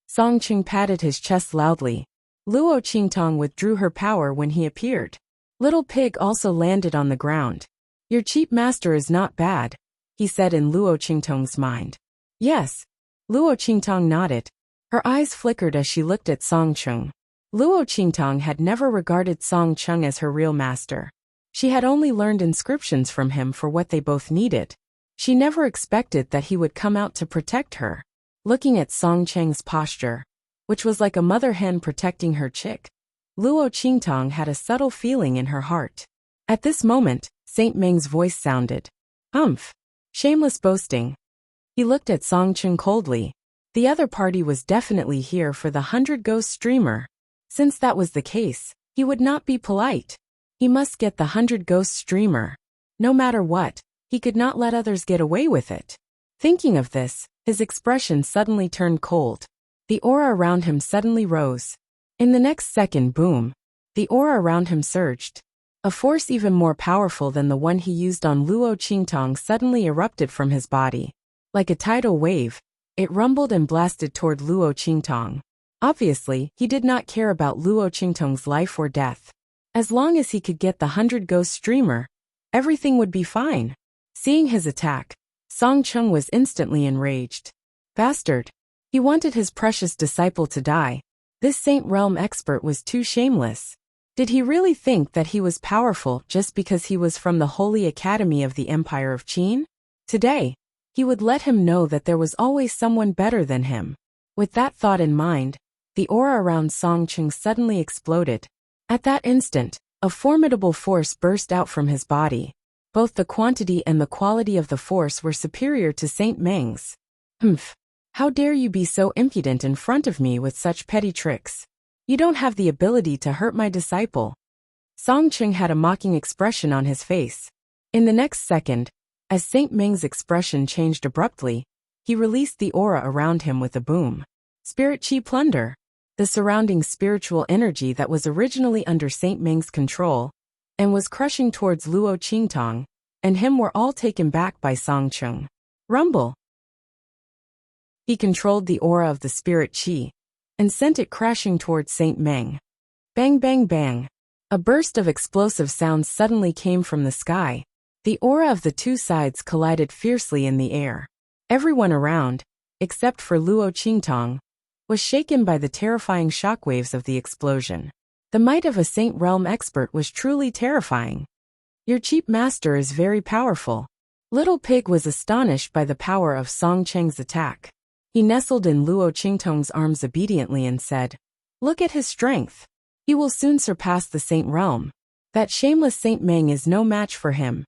Song Chung patted his chest loudly. Luo Qingtong withdrew her power when he appeared. Little Pig also landed on the ground. "Your cheap master is not bad," he said in Luo Qingtong's mind. "Yes." Luo Qingtong nodded. Her eyes flickered as she looked at Song Chung. Luo Qingtong had never regarded Song Chung as her real master. She had only learned inscriptions from him for what they both needed. She never expected that he would come out to protect her. Looking at Song Cheng's posture, which was like a mother hen protecting her chick, Luo Qingtong had a subtle feeling in her heart. At this moment, Saint Meng's voice sounded. Shameless boasting." He looked at Song Chung coldly. The other party was definitely here for the 100 Ghost streamer. Since that was the case, he would not be polite. He must get the 100 Ghost streamer. No matter what, he could not let others get away with it. Thinking of this, his expression suddenly turned cold. The aura around him suddenly rose. In the next second, boom, the aura around him surged. A force even more powerful than the one he used on Luo Qingtong suddenly erupted from his body. Like a tidal wave, it rumbled and blasted toward Luo Qingtong. Obviously, he did not care about Luo Qingtong's life or death. As long as he could get the 100 Ghost streamer, everything would be fine. Seeing his attack, Song Chung was instantly enraged. Bastard! He wanted his precious disciple to die. This Saint Realm expert was too shameless. Did he really think that he was powerful just because he was from the Holy Academy of the Empire of Qin? Today, he would let him know that there was always someone better than him. With that thought in mind, the aura around Song Chung suddenly exploded. At that instant, a formidable force burst out from his body. Both the quantity and the quality of the force were superior to Saint Meng's. How dare you be so impudent in front of me with such petty tricks? You don't have the ability to hurt my disciple. Song Chung had a mocking expression on his face. In the next second, as Saint Meng's expression changed abruptly, he released the aura around him with a boom. Spirit Chi Plunder. The surrounding spiritual energy that was originally under Saint Meng's control and was crushing towards Luo Qingtong and him were all taken back by Song Chung. Rumble. He controlled the aura of the Spirit Chi and sent it crashing towards Saint Meng. Bang bang bang. A burst of explosive sounds suddenly came from the sky. The aura of the two sides collided fiercely in the air. Everyone around, except for Luo Qingtong, was shaken by the terrifying shockwaves of the explosion. The might of a Saint Realm expert was truly terrifying. Your cheap master is very powerful. Little Pig was astonished by the power of Song Cheng's attack. He nestled in Luo Qingtong's arms obediently and said, "Look at his strength. He will soon surpass the Saint Realm. That shameless Saint Meng is no match for him."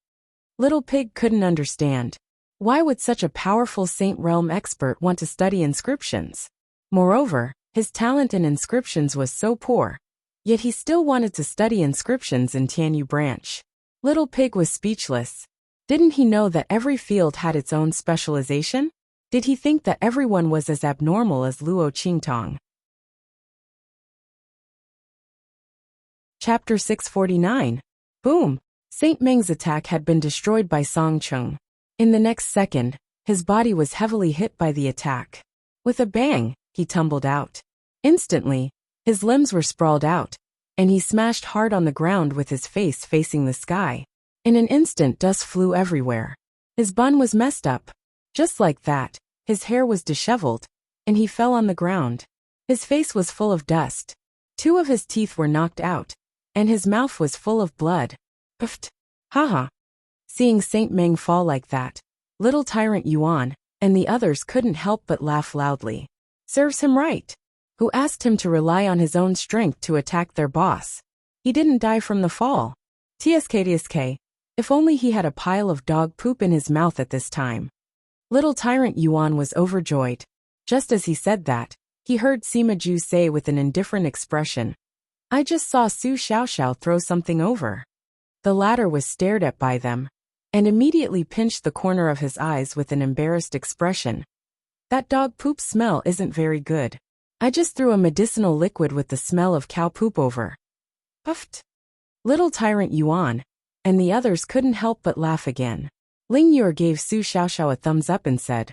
Little Pig couldn't understand. Why would such a powerful Saint Realm expert want to study inscriptions? Moreover, his talent in inscriptions was so poor. Yet he still wanted to study inscriptions in Tianyu Branch. Little Pig was speechless. Didn't he know that every field had its own specialization? Did he think that everyone was as abnormal as Luo Qingtong? Chapter 649. Boom! Saint Meng's attack had been destroyed by Song Chung. In the next second, his body was heavily hit by the attack. With a bang, he tumbled out. Instantly, his limbs were sprawled out, and he smashed hard on the ground with his face facing the sky. In an instant, dust flew everywhere. His bun was messed up. Just like that, his hair was disheveled, and he fell on the ground. His face was full of dust. 2 of his teeth were knocked out, and his mouth was full of blood. Uft. Haha. Seeing Saint Meng fall like that, little tyrant Yuan and the others couldn't help but laugh loudly. Serves him right. Who asked him to rely on his own strength to attack their boss? He didn't die from the fall. TSK. If only he had a pile of dog poop in his mouth at this time. Little tyrant Yuan was overjoyed. Just as he said that, he heard Sima Ju say with an indifferent expression, "I just saw Su Xiaoxiao throw something over." The latter was stared at by them, and immediately pinched the corner of his eyes with an embarrassed expression. "That dog poop smell isn't very good. I just threw a medicinal liquid with the smell of cow poop over." Puffed. Little tyrant Yuan and the others couldn't help but laugh again. Ling Yue gave Su Xiaoxiao a thumbs up and said,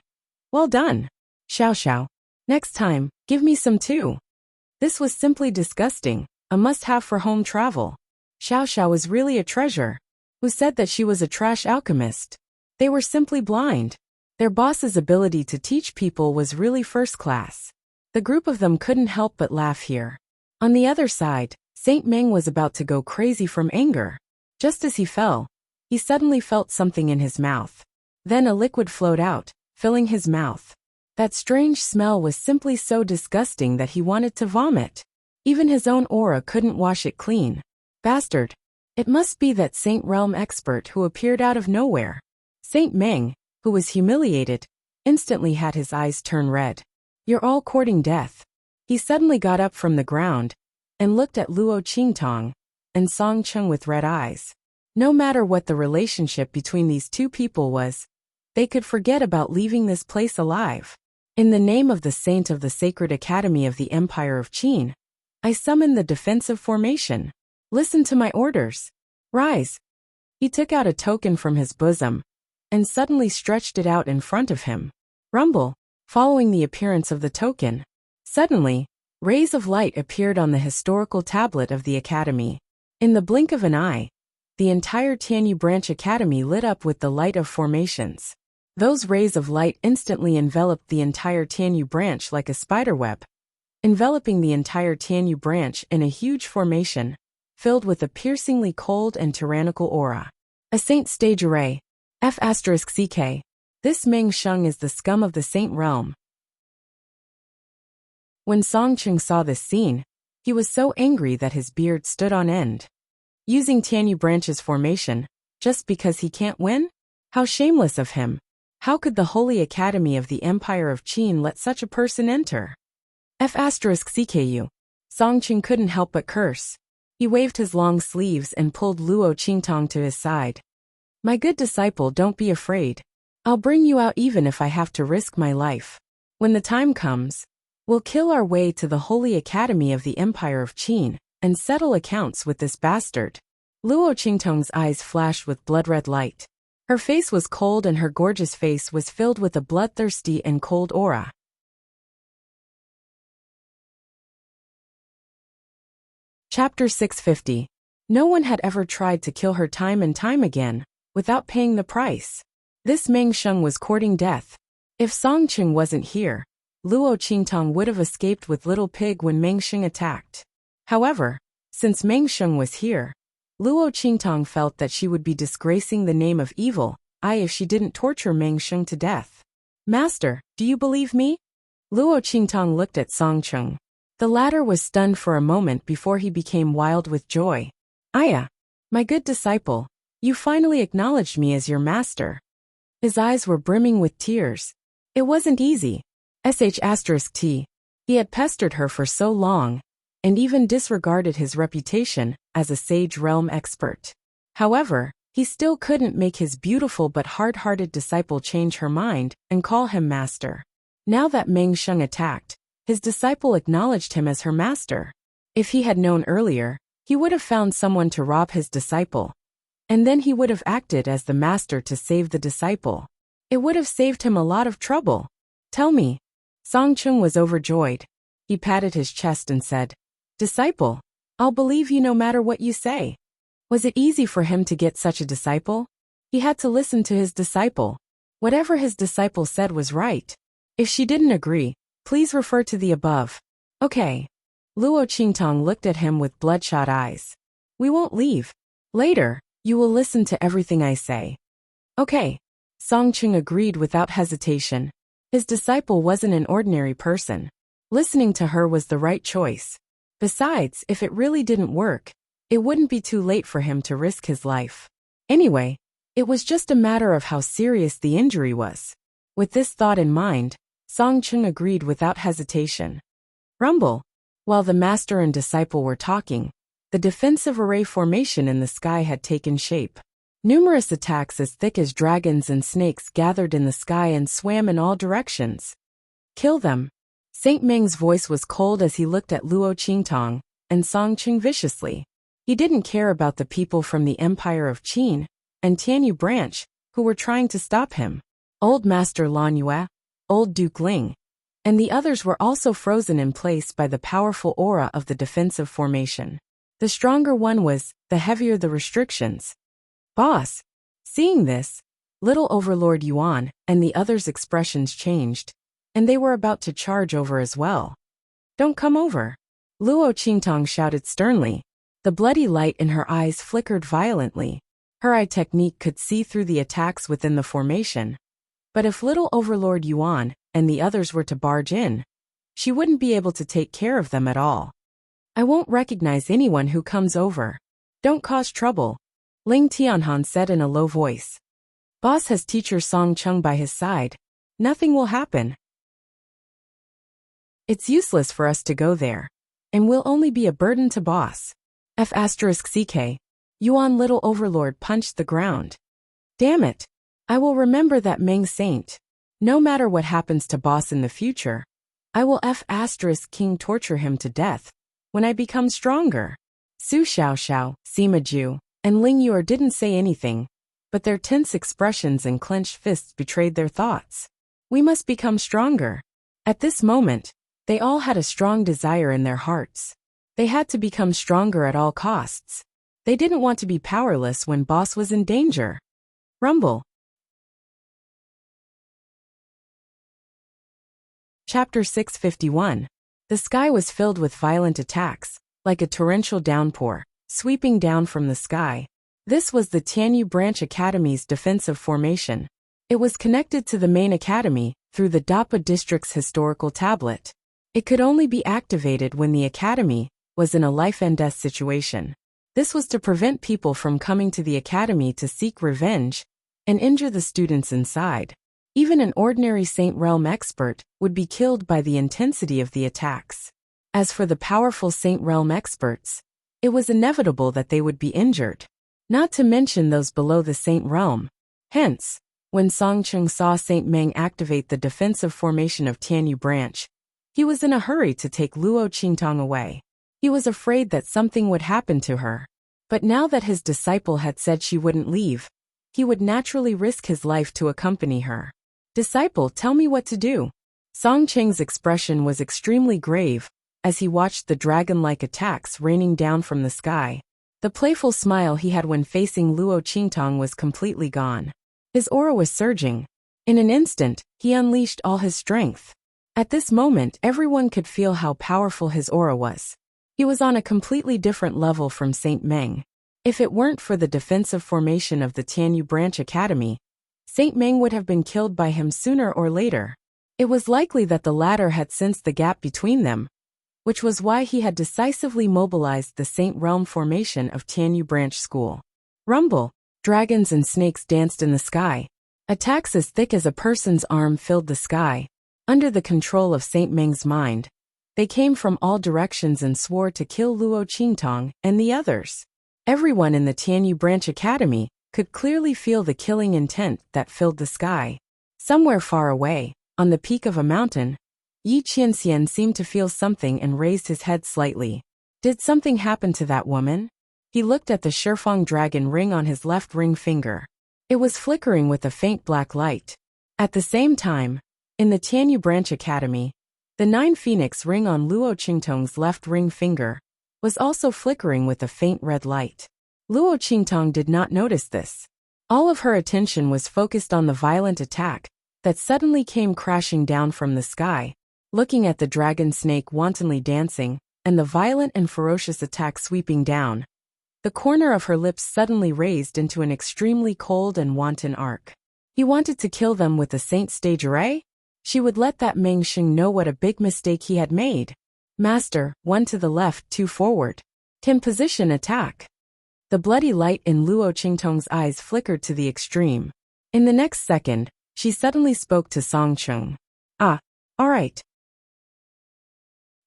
"Well done, Xiaoxiao. Next time, give me some too." This was simply disgusting, a must-have for home travel. Xiaoxiao was really a treasure. Who said that she was a trash alchemist? They were simply blind. Their boss's ability to teach people was really first class. The group of them couldn't help but laugh here. On the other side, Saint Meng was about to go crazy from anger. Just as he fell, he suddenly felt something in his mouth. Then a liquid flowed out, filling his mouth. That strange smell was simply so disgusting that he wanted to vomit. Even his own aura couldn't wash it clean. Bastard. It must be that Saint Realm expert who appeared out of nowhere. Saint Meng, who was humiliated, instantly had his eyes turn red. "You're all courting death." He suddenly got up from the ground and looked at Luo Qingtong and Song Chung with red eyes. No matter what the relationship between these 2 people was, they could forget about leaving this place alive. "In the name of the saint of the Sacred Academy of the Empire of Qin, I summon the defensive formation. Listen to my orders. Rise." He took out a token from his bosom and suddenly stretched it out in front of him. Rumble. Following the appearance of the token, suddenly, rays of light appeared on the historical tablet of the academy. In the blink of an eye, the entire Tianyu Branch Academy lit up with the light of formations. Those rays of light instantly enveloped the entire Tianyu Branch like a spiderweb, enveloping the entire Tianyu Branch in a huge formation, filled with a piercingly cold and tyrannical aura. A saint stage array. F***CK. This Meng Sheng is the scum of the Saint Realm. When Song Chung saw this scene, he was so angry that his beard stood on end. Using Tianyu Branch's formation, just because he can't win? How shameless of him. How could the Holy Academy of the Empire of Qin let such a person enter? F***CKU. Song Chung couldn't help but curse. He waved his long sleeves and pulled Luo Qingtong to his side. "My good disciple, don't be afraid. I'll bring you out even if I have to risk my life. When the time comes, we'll kill our way to the Holy Academy of the Empire of Qin and settle accounts with this bastard." Luo Qingtong's eyes flashed with blood-red light. Her face was cold and her gorgeous face was filled with a bloodthirsty and cold aura. Chapter 650. No one had ever tried to kill her time and time again, without paying the price. This Meng Sheng was courting death. If Song Chung wasn't here, Luo Qingtong would have escaped with Little Pig when Meng Sheng attacked. However, since Meng Sheng was here, Luo Qingtong felt that she would be disgracing the name of evil, if she didn't torture Meng Sheng to death. "Master, do you believe me?" Luo Qingtong looked at Song Chung. The latter was stunned for a moment before he became wild with joy. "Aya, my good disciple, you finally acknowledged me as your master." His eyes were brimming with tears. It wasn't easy. Sh*T. He had pestered her for so long, and even disregarded his reputation as a sage realm expert. However, he still couldn't make his beautiful but hard-hearted disciple change her mind and call him master. Now that Meng Sheng attacked, his disciple acknowledged him as her master. If he had known earlier, he would have found someone to rob his disciple. And then he would have acted as the master to save the disciple. It would have saved him a lot of trouble. "Tell me." Song Chung was overjoyed. He patted his chest and said, "Disciple, I'll believe you no matter what you say. Was it easy for him to get such a disciple? He had to listen to his disciple. Whatever his disciple said was right. If she didn't agree, please refer to the above. Okay. Luo Qingtong looked at him with bloodshot eyes. We won't leave. Later, you will listen to everything I say. Okay. Song Ching agreed without hesitation. His disciple wasn't an ordinary person. Listening to her was the right choice. Besides, if it really didn't work, it wouldn't be too late for him to risk his life. Anyway, it was just a matter of how serious the injury was. With this thought in mind, Song Ching agreed without hesitation. Rumble. While the master and disciple were talking, the defensive array formation in the sky had taken shape. Numerous attacks as thick as dragons and snakes gathered in the sky and swam in all directions. Kill them. Saint Meng's voice was cold as he looked at Luo Qingtong and Song Ching viciously. He didn't care about the people from the Empire of Qin and Tianyu branch who were trying to stop him. Old Master Lan Yue, Old Duke Ling, and the others were also frozen in place by the powerful aura of the defensive formation. The stronger one was, the heavier the restrictions. Boss. Seeing this, little Overlord Yuan and the others' expressions changed, and they were about to charge over as well. Don't come over. Luo Qingtong shouted sternly. The bloody light in her eyes flickered violently. Her eye technique could see through the attacks within the formation. But if little Overlord Yuan and the others were to barge in, she wouldn't be able to take care of them at all. I won't recognize anyone who comes over. Don't cause trouble, Ling Tianhan said in a low voice. Boss has teacher Song Chung by his side. Nothing will happen. It's useless for us to go there, and we'll only be a burden to boss. F***ck. Yuan little Overlord punched the ground. Damn it. I will remember that Meng Saint. No matter what happens to boss in the future, I will F***king torture him to death when I become stronger. Su Xiaoxiao, Sima Ju, and Ling Yuer didn't say anything, but their tense expressions and clenched fists betrayed their thoughts. We must become stronger. At this moment, they all had a strong desire in their hearts. They had to become stronger at all costs. They didn't want to be powerless when boss was in danger. Rumble. Chapter 651. The sky was filled with violent attacks, like a torrential downpour, sweeping down from the sky. This was the Tianyu Branch Academy's defensive formation. It was connected to the main academy through the Dapa district's historical tablet. It could only be activated when the academy was in a life-and-death situation. This was to prevent people from coming to the academy to seek revenge and injure the students inside. Even an ordinary Saint Realm expert would be killed by the intensity of the attacks. As for the powerful Saint Realm experts, it was inevitable that they would be injured. Not to mention those below the Saint Realm. Hence, when Song Chung saw Saint Meng activate the defensive formation of Tianyu Branch, he was in a hurry to take Luo Qingtong away. He was afraid that something would happen to her. But now that his disciple had said she wouldn't leave, he would naturally risk his life to accompany her. Disciple, tell me what to do. Song Cheng's expression was extremely grave as he watched the dragon-like attacks raining down from the sky. The playful smile he had when facing Luo Qingtong was completely gone. His aura was surging. In an instant, he unleashed all his strength. At this moment, everyone could feel how powerful his aura was. He was on a completely different level from Saint Meng. If it weren't for the defensive formation of the Tianyu Branch Academy, Saint Meng would have been killed by him sooner or later. It was likely that the latter had sensed the gap between them, which was why he had decisively mobilized the Saint Realm formation of Tianyu Branch School. Rumble. Dragons and snakes danced in the sky. Attacks as thick as a person's arm filled the sky. Under the control of Saint Meng's mind, they came from all directions and swore to kill Luo Qingtong and the others. Everyone in the Tianyu Branch Academy could clearly feel the killing intent that filled the sky. Somewhere far away, on the peak of a mountain, Yi Qianxian seemed to feel something and raised his head slightly. Did something happen to that woman? He looked at the Shifeng dragon ring on his left ring finger. It was flickering with a faint black light. At the same time, in the Tianyu Branch Academy, the 9 phoenix ring on Luo Qingtong's left ring finger was also flickering with a faint red light. Luo Qingtong did not notice this. All of her attention was focused on the violent attack that suddenly came crashing down from the sky, looking at the dragon snake wantonly dancing, and the violent and ferocious attack sweeping down. The corner of her lips suddenly raised into an extremely cold and wanton arc. He wanted to kill them with the Saint Stage Array? She would let that Meng Xing know what a big mistake he had made. Master, 1 to the left, 2 forward. Tim position attack. The bloody light in Luo Qingtong's eyes flickered to the extreme. In the next second, she suddenly spoke to Song Cheng. Ah, all right.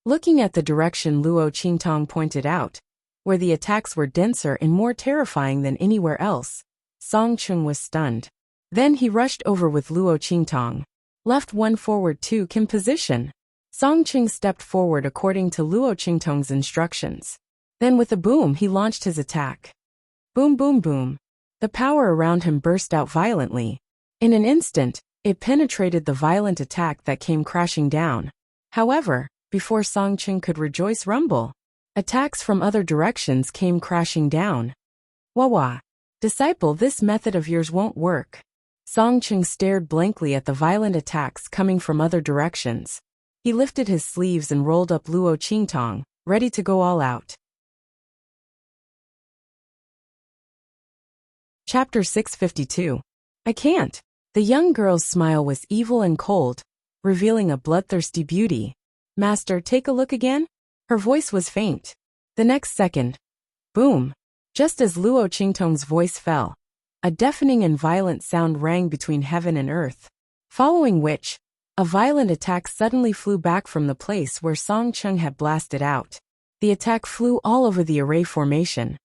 Looking at the direction Luo Qingtong pointed out, where the attacks were denser and more terrifying than anywhere else, Song Cheng was stunned. Then he rushed over with Luo Qingtong. Left 1 forward 2 Kim position. Song Cheng stepped forward according to Luo Qingtong's instructions. Then with a boom he launched his attack. Boom boom boom. The power around him burst out violently. In an instant, it penetrated the violent attack that came crashing down. However, before Song Cheng could rejoice rumble, attacks from other directions came crashing down. Wah! Disciple, this method of yours won't work. Song Cheng stared blankly at the violent attacks coming from other directions. He lifted his sleeves and rolled up Luo Qingtong, ready to go all out. Chapter 652. I can't. The young girl's smile was evil and cold, revealing a bloodthirsty beauty. Master, take a look again? Her voice was faint. The next second, boom! Just as Luo Qingtong's voice fell, a deafening and violent sound rang between heaven and earth, following which, a violent attack suddenly flew back from the place where Song Cheng had blasted out. The attack flew all over the array formation.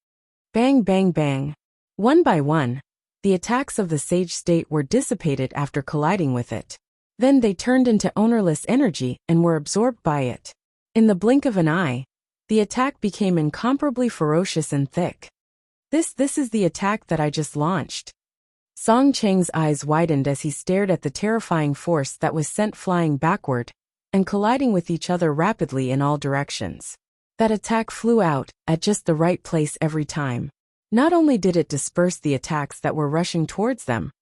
Bang bang bang. One by one, the attacks of the Sage State were dissipated after colliding with it. Then they turned into ownerless energy and were absorbed by it. In the blink of an eye, the attack became incomparably ferocious and thick. This is the attack that I just launched. Song Cheng's eyes widened as he stared at the terrifying force that was sent flying backward and colliding with each other rapidly in all directions. That attack flew out at just the right place every time. Not only did it disperse the attacks that were rushing towards them,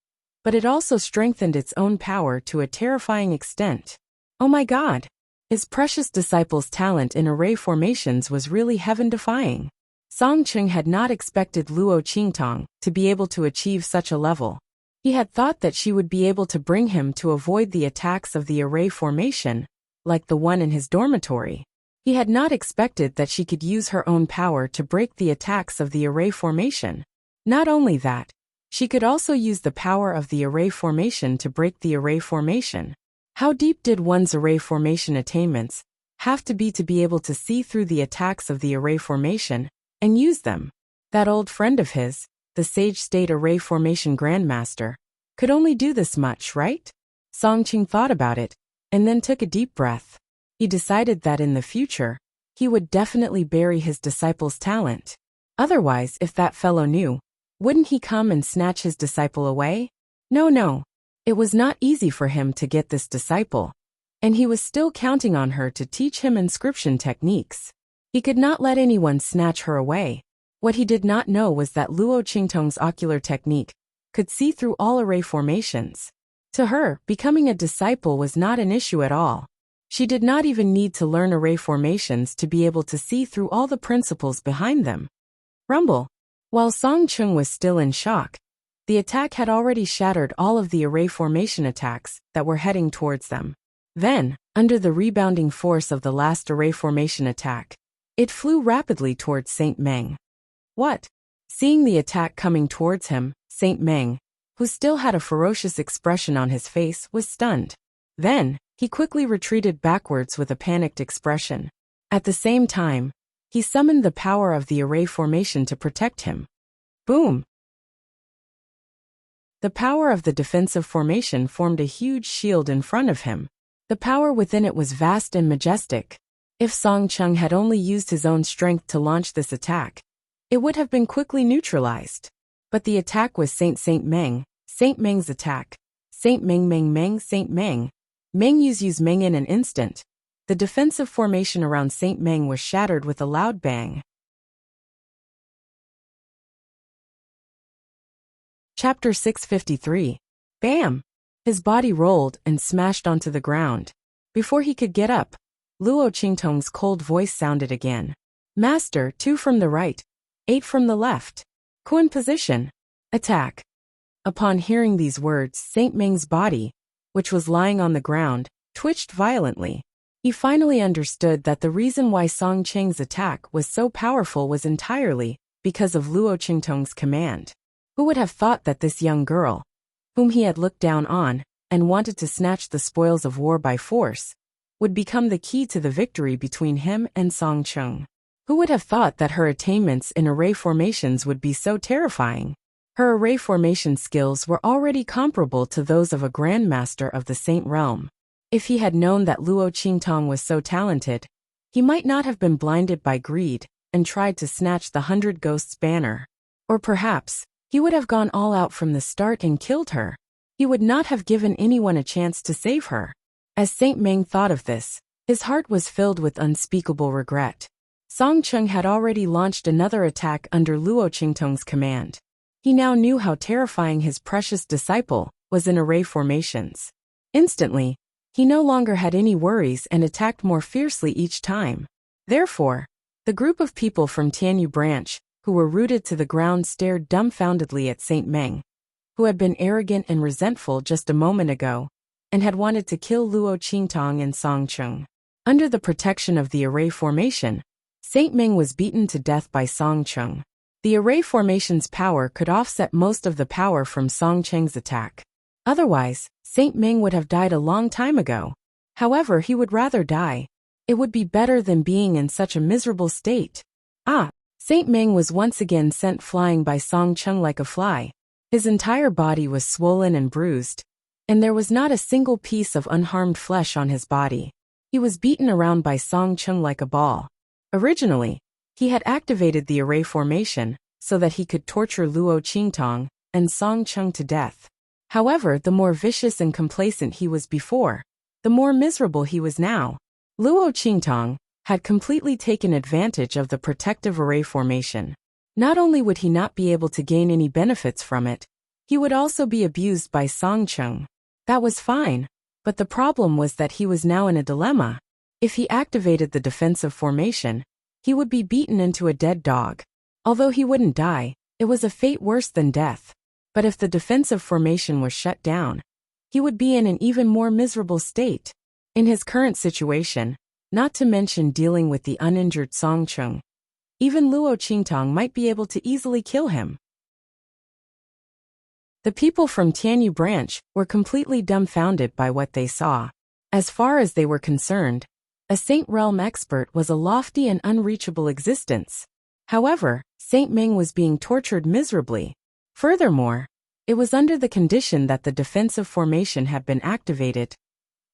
but it also strengthened its own power to a terrifying extent. Oh my God! His precious disciple's talent in array formations was really heaven-defying. Song Cheng had not expected Luo Qingtong to be able to achieve such a level. He had thought that she would be able to bring him to avoid the attacks of the array formation, like the one in his dormitory. He had not expected that she could use her own power to break the attacks of the array formation. Not only that, she could also use the power of the array formation to break the array formation. How deep did one's array formation attainments have to be able to see through the attacks of the array formation and use them? That old friend of his, the Sage State Array Formation Grandmaster, could only do this much, right? Song Cheng thought about it, and then took a deep breath. He decided that in the future, he would definitely bury his disciple's talent. Otherwise, if that fellow knew, wouldn't he come and snatch his disciple away? No. It was not easy for him to get this disciple, and he was still counting on her to teach him inscription techniques. He could not let anyone snatch her away. What he did not know was that Luo Qingtong's ocular technique could see through all array formations. To her, becoming a disciple was not an issue at all. She did not even need to learn array formations to be able to see through all the principles behind them. Rumble. While Song Cheng was still in shock, the attack had already shattered all of the array formation attacks that were heading towards them. Then, under the rebounding force of the last array formation attack, it flew rapidly towards Saint Meng. What? Seeing the attack coming towards him, Saint Meng, who still had a ferocious expression on his face, was stunned. Then, he quickly retreated backwards with a panicked expression. At the same time, he summoned the power of the array formation to protect him. Boom! The power of the defensive formation formed a huge shield in front of him. The power within it was vast and majestic. If Song Cheng had only used his own strength to launch this attack, it would have been quickly neutralized. But the attack was Saint Meng's attack. Saint Meng Saint Meng. Meng use Meng in an instant. the defensive formation around Saint Meng was shattered with a loud bang. Chapter 653. Bam! His body rolled and smashed onto the ground. Before he could get up, Luo Qingtong's cold voice sounded again. Master, 2 from the right, 8 from the left. Kun position. Attack. Upon hearing these words, Saint Meng's body, which was lying on the ground, twitched violently. He finally understood that the reason why Song Cheng's attack was so powerful was entirely because of Luo Qingtong's command. Who would have thought that this young girl, whom he had looked down on and wanted to snatch the spoils of war by force, would become the key to the victory between him and Song Cheng? Who would have thought that her attainments in array formations would be so terrifying? Her array formation skills were already comparable to those of a grandmaster of the Saint Realm. If he had known that Luo Qingtong was so talented, he might not have been blinded by greed and tried to snatch the 100 Ghosts banner. Or perhaps, he would have gone all out from the start and killed her. He would not have given anyone a chance to save her. As Saint Meng thought of this, his heart was filled with unspeakable regret. Song Cheng had already launched another attack under Luo Qingtong's command. He now knew how terrifying his precious disciple was in array formations. Instantly, he no longer had any worries and attacked more fiercely each time. Therefore, the group of people from Tianyu branch, who were rooted to the ground, stared dumbfoundedly at Saint Meng, who had been arrogant and resentful just a moment ago, and had wanted to kill Luo Qingtong and Song Cheng. Under the protection of the array formation, Saint Meng was beaten to death by Song Cheng. The array formation's power could offset most of the power from Song Cheng's attack. Otherwise, Saint Meng would have died a long time ago. However, he would rather die. It would be better than being in such a miserable state. Saint Meng was once again sent flying by Song Cheng like a fly. His entire body was swollen and bruised, and there was not a single piece of unharmed flesh on his body. He was beaten around by Song Cheng like a ball. Originally, he had activated the array formation so that he could torture Luo Qingtong and Song Cheng to death. However, the more vicious and complacent he was before, the more miserable he was now. Luo Qingtong had completely taken advantage of the protective array formation. Not only would he not be able to gain any benefits from it, he would also be abused by Song Cheng. That was fine, but the problem was that he was now in a dilemma. If he activated the defensive formation, he would be beaten into a dead dog. Although he wouldn't die, it was a fate worse than death. But if the defensive formation was shut down, he would be in an even more miserable state. In his current situation, not to mention dealing with the uninjured Song Cheng, even Luo Qingtong might be able to easily kill him. The people from Tianyu branch were completely dumbfounded by what they saw. As far as they were concerned, a Saint Realm expert was a lofty and unreachable existence. However, Saint Meng was being tortured miserably. Furthermore, it was under the condition that the defensive formation had been activated.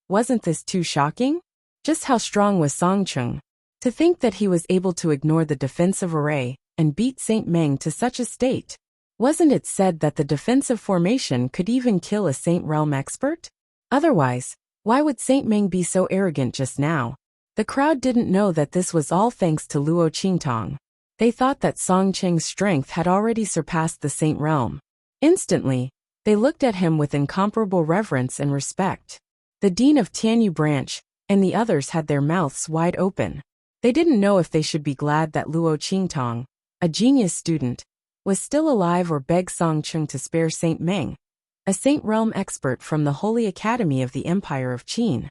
Wasn't this too shocking? Just how strong was Song Cheng? To think that he was able to ignore the defensive array and beat Saint Meng to such a state. Wasn't it said that the defensive formation could even kill a Saint Realm expert? Otherwise, why would Saint Meng be so arrogant just now? The crowd didn't know that this was all thanks to Luo Qingtong. They thought that Song Cheng's strength had already surpassed the Saint Realm. Instantly, they looked at him with incomparable reverence and respect. The dean of Tianyu branch and the others had their mouths wide open. They didn't know if they should be glad that Luo Qingtong, a genius student, was still alive, or beg Song Cheng to spare Saint Meng, a Saint Realm expert from the Holy Academy of the Empire of Qin.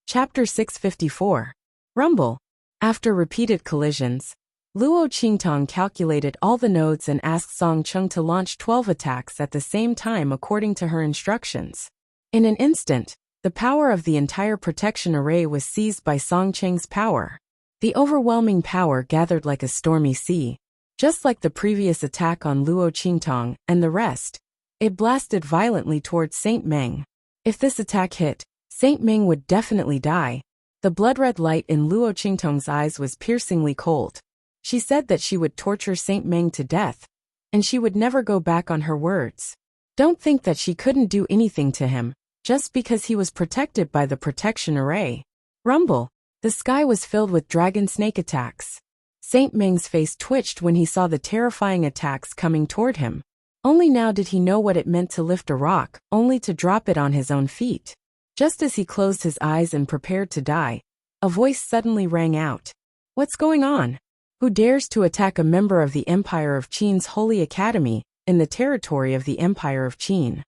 Chapter 654. Rumble. After repeated collisions, Luo Qingtong calculated all the nodes and asked Song Cheng to launch 12 attacks at the same time according to her instructions. In an instant, the power of the entire protection array was seized by Song Cheng's power. The overwhelming power gathered like a stormy sea. Just like the previous attack on Luo Qingtong and the rest, it blasted violently towards Saint Meng. If this attack hit, Saint Meng would definitely die. The blood-red light in Luo Qingtong's eyes was piercingly cold. She said that she would torture Saint Meng to death, and she would never go back on her words. Don't think that she couldn't do anything to him. just because he was protected by the protection array. Rumble. The sky was filled with dragon snake attacks. Saint Ming's face twitched when he saw the terrifying attacks coming toward him. Only now did he know what it meant to lift a rock, only to drop it on his own feet. Just as he closed his eyes and prepared to die, a voice suddenly rang out. What's going on? Who dares to attack a member of the Empire of Qin's Holy Academy, in the territory of the Empire of Qin?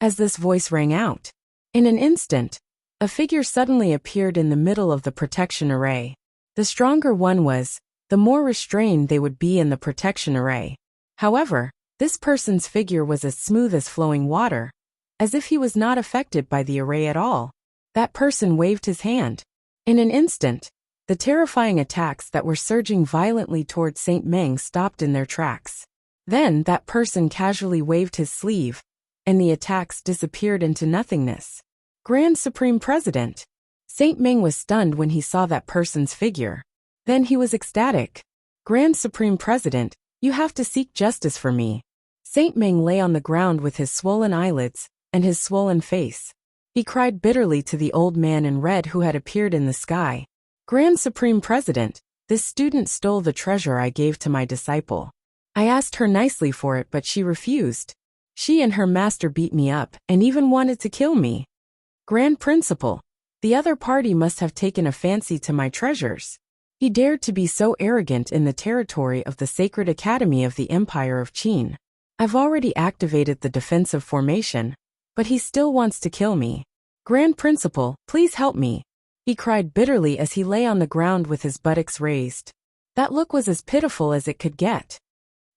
As this voice rang out, in an instant, a figure suddenly appeared in the middle of the protection array. The stronger one was, the more restrained they would be in the protection array. However, this person's figure was as smooth as flowing water, as if he was not affected by the array at all. That person waved his hand. In an instant, the terrifying attacks that were surging violently towards Saint Ming stopped in their tracks. Then that person casually waved his sleeve, and the attacks disappeared into nothingness. Grand Supreme President. Saint Ming was stunned when he saw that person's figure. Then he was ecstatic. Grand Supreme President, you have to seek justice for me. Saint Ming lay on the ground with his swollen eyelids and his swollen face. He cried bitterly to the old man in red who had appeared in the sky. Grand Supreme President, this student stole the treasure I gave to my disciple. I asked her nicely for it, but she refused. She and her master beat me up and even wanted to kill me. Grand Principal, the other party must have taken a fancy to my treasures. He dared to be so arrogant in the territory of the Sacred Academy of the Empire of Qin. I've already activated the defensive formation, but he still wants to kill me. Grand Principal, please help me. He cried bitterly as he lay on the ground with his buttocks raised. That look was as pitiful as it could get.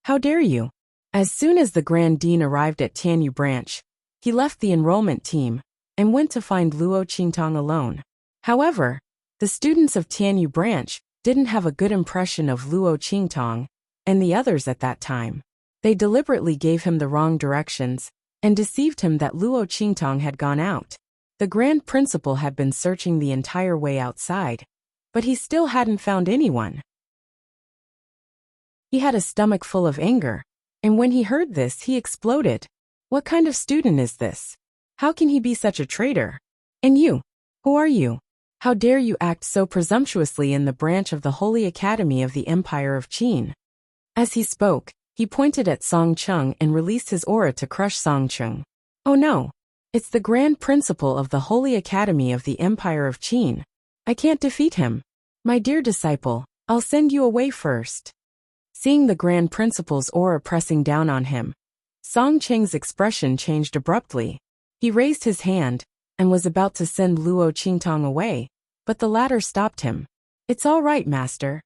How dare you? As soon as the Grand Dean arrived at Tianyu Branch, he left the enrollment team and went to find Luo Qingtong alone. However, the students of Tianyu Branch didn't have a good impression of Luo Qingtong and the others at that time. They deliberately gave him the wrong directions and deceived him that Luo Qingtong had gone out. The Grand Principal had been searching the entire way outside, but he still hadn't found anyone. He had a stomach full of anger, and when he heard this, he exploded. What kind of student is this? How can he be such a traitor? And you, who are you? How dare you act so presumptuously in the branch of the Holy Academy of the Empire of Qin? As he spoke, he pointed at Song Chung and released his aura to crush Song Chung. Oh no! It's the Grand Principal of the Holy Academy of the Empire of Qin. I can't defeat him. My dear disciple, I'll send you away first. Seeing the Grand Principal's aura pressing down on him, Song Cheng's expression changed abruptly. He raised his hand and was about to send Luo Qingtong away, but the latter stopped him. It's all right, master.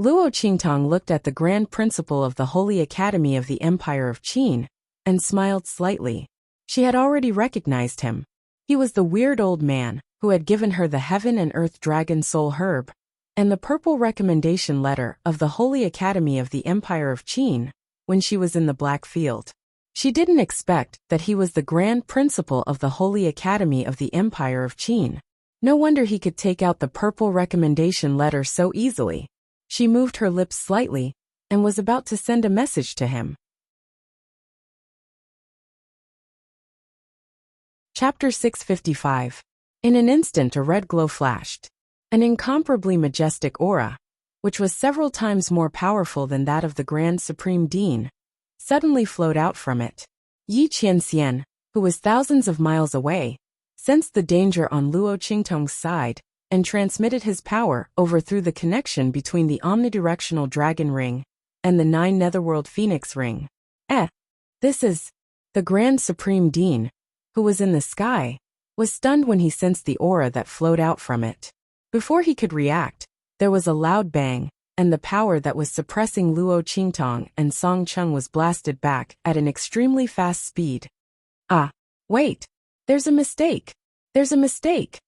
Luo Qingtong looked at the Grand Principal of the Holy Academy of the Empire of Qin and smiled slightly. She had already recognized him. He was the weird old man who had given her the Heaven and Earth Dragon Soul Herb and the purple recommendation letter of the Holy Academy of the Empire of Qin when she was in the Black Field. She didn't expect that he was the Grand Principal of the Holy Academy of the Empire of Qin. No wonder he could take out the purple recommendation letter so easily. She moved her lips slightly and was about to send a message to him. Chapter 655. In an instant a red glow flashed. An incomparably majestic aura, which was several times more powerful than that of the Grand Supreme Dean, suddenly flowed out from it. Yi Qianxian, who was thousands of miles away, sensed the danger on Luo Qingtong's side and transmitted his power over through the connection between the omnidirectional dragon ring and the 9 netherworld phoenix ring. This is... The Grand Supreme Dean, who was in the sky, was stunned when he sensed the aura that flowed out from it. Before he could react, there was a loud bang, and the power that was suppressing Luo Qingtong and Song Chung was blasted back at an extremely fast speed. Wait! There's a mistake! There's a mistake!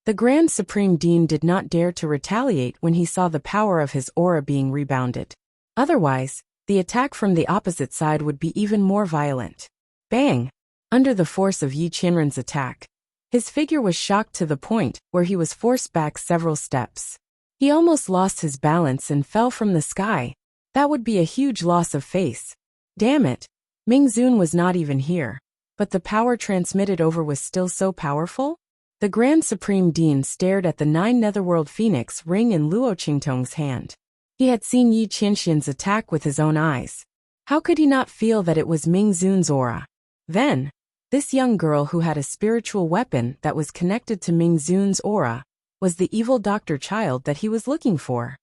The Grand Supreme Dean did not dare to retaliate when he saw the power of his aura being rebounded. Otherwise, the attack from the opposite side would be even more violent. Bang! Under the force of Yi Qianren's attack, his figure was shocked to the point where he was forced back several steps. He almost lost his balance and fell from the sky. That would be a huge loss of face. Damn it! Ming Zun was not even here. but the power transmitted over was still so powerful? The Grand Supreme Dean stared at the 9 Netherworld Phoenix ring in Luo Qingtong's hand. He had seen Yi Qianxian's attack with his own eyes. How could he not feel that it was Ming Zun's aura? Then, this young girl who had a spiritual weapon that was connected to Ming Zun's aura was the evil doctor child that he was looking for.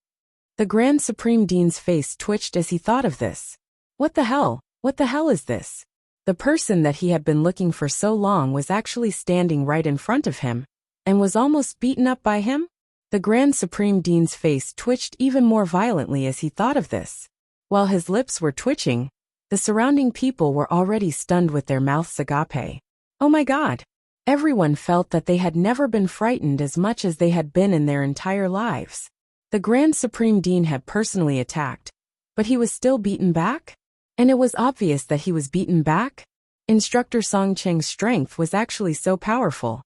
The Grand Supreme Dean's face twitched as he thought of this. What the hell? What the hell is this? The person that he had been looking for so long was actually standing right in front of him, and was almost beaten up by him? The Grand Supreme Dean's face twitched even more violently as he thought of this. While his lips were twitching, the surrounding people were already stunned with their mouths agape. Oh my God! Everyone felt that they had never been frightened as much as they had been in their entire lives. The Grand Supreme Dean had personally attacked, but he was still beaten back? And it was obvious that he was beaten back? Instructor Song Cheng's strength was actually so powerful.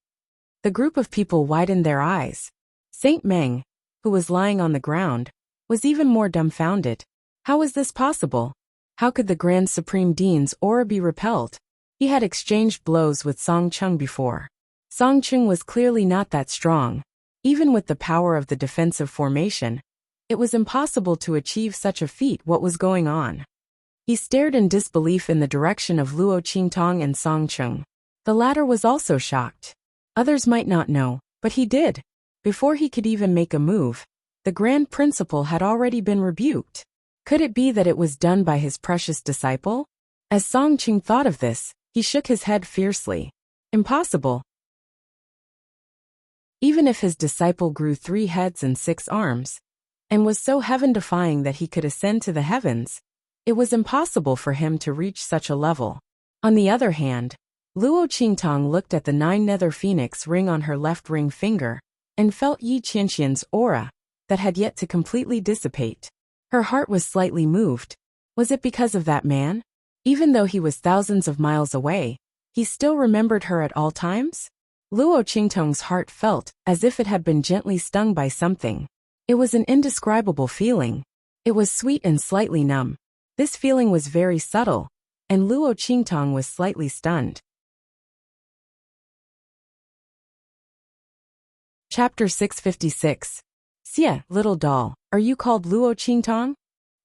The group of people widened their eyes. Saint Meng, who was lying on the ground, was even more dumbfounded. How was this possible? How could the Grand Supreme Dean's aura be repelled? He had exchanged blows with Song Cheng before. Song Cheng was clearly not that strong. Even with the power of the defensive formation, it was impossible to achieve such a feat. What was going on? He stared in disbelief in the direction of Luo Qingtong and Song Cheng. The latter was also shocked. Others might not know, but he did. Before he could even make a move, the Grand Principal had already been rebuked. Could it be that it was done by his precious disciple? As Song Cheng thought of this, he shook his head fiercely. Impossible. Even if his disciple grew 3 heads and 6 arms, and was so heaven-defying that he could ascend to the heavens, it was impossible for him to reach such a level. On the other hand, Luo Qingtong looked at the 9 Nether Phoenix ring on her left ring finger, and felt Yi Qianxian's aura, that had yet to completely dissipate. Her heart was slightly moved. Was it because of that man? Even though he was thousands of miles away, he still remembered her at all times? Luo Qingtong's heart felt as if it had been gently stung by something. It was an indescribable feeling. It was sweet and slightly numb. This feeling was very subtle, and Luo Qingtong was slightly stunned. Chapter 656. Xie, little doll, are you called Luo Qingtong?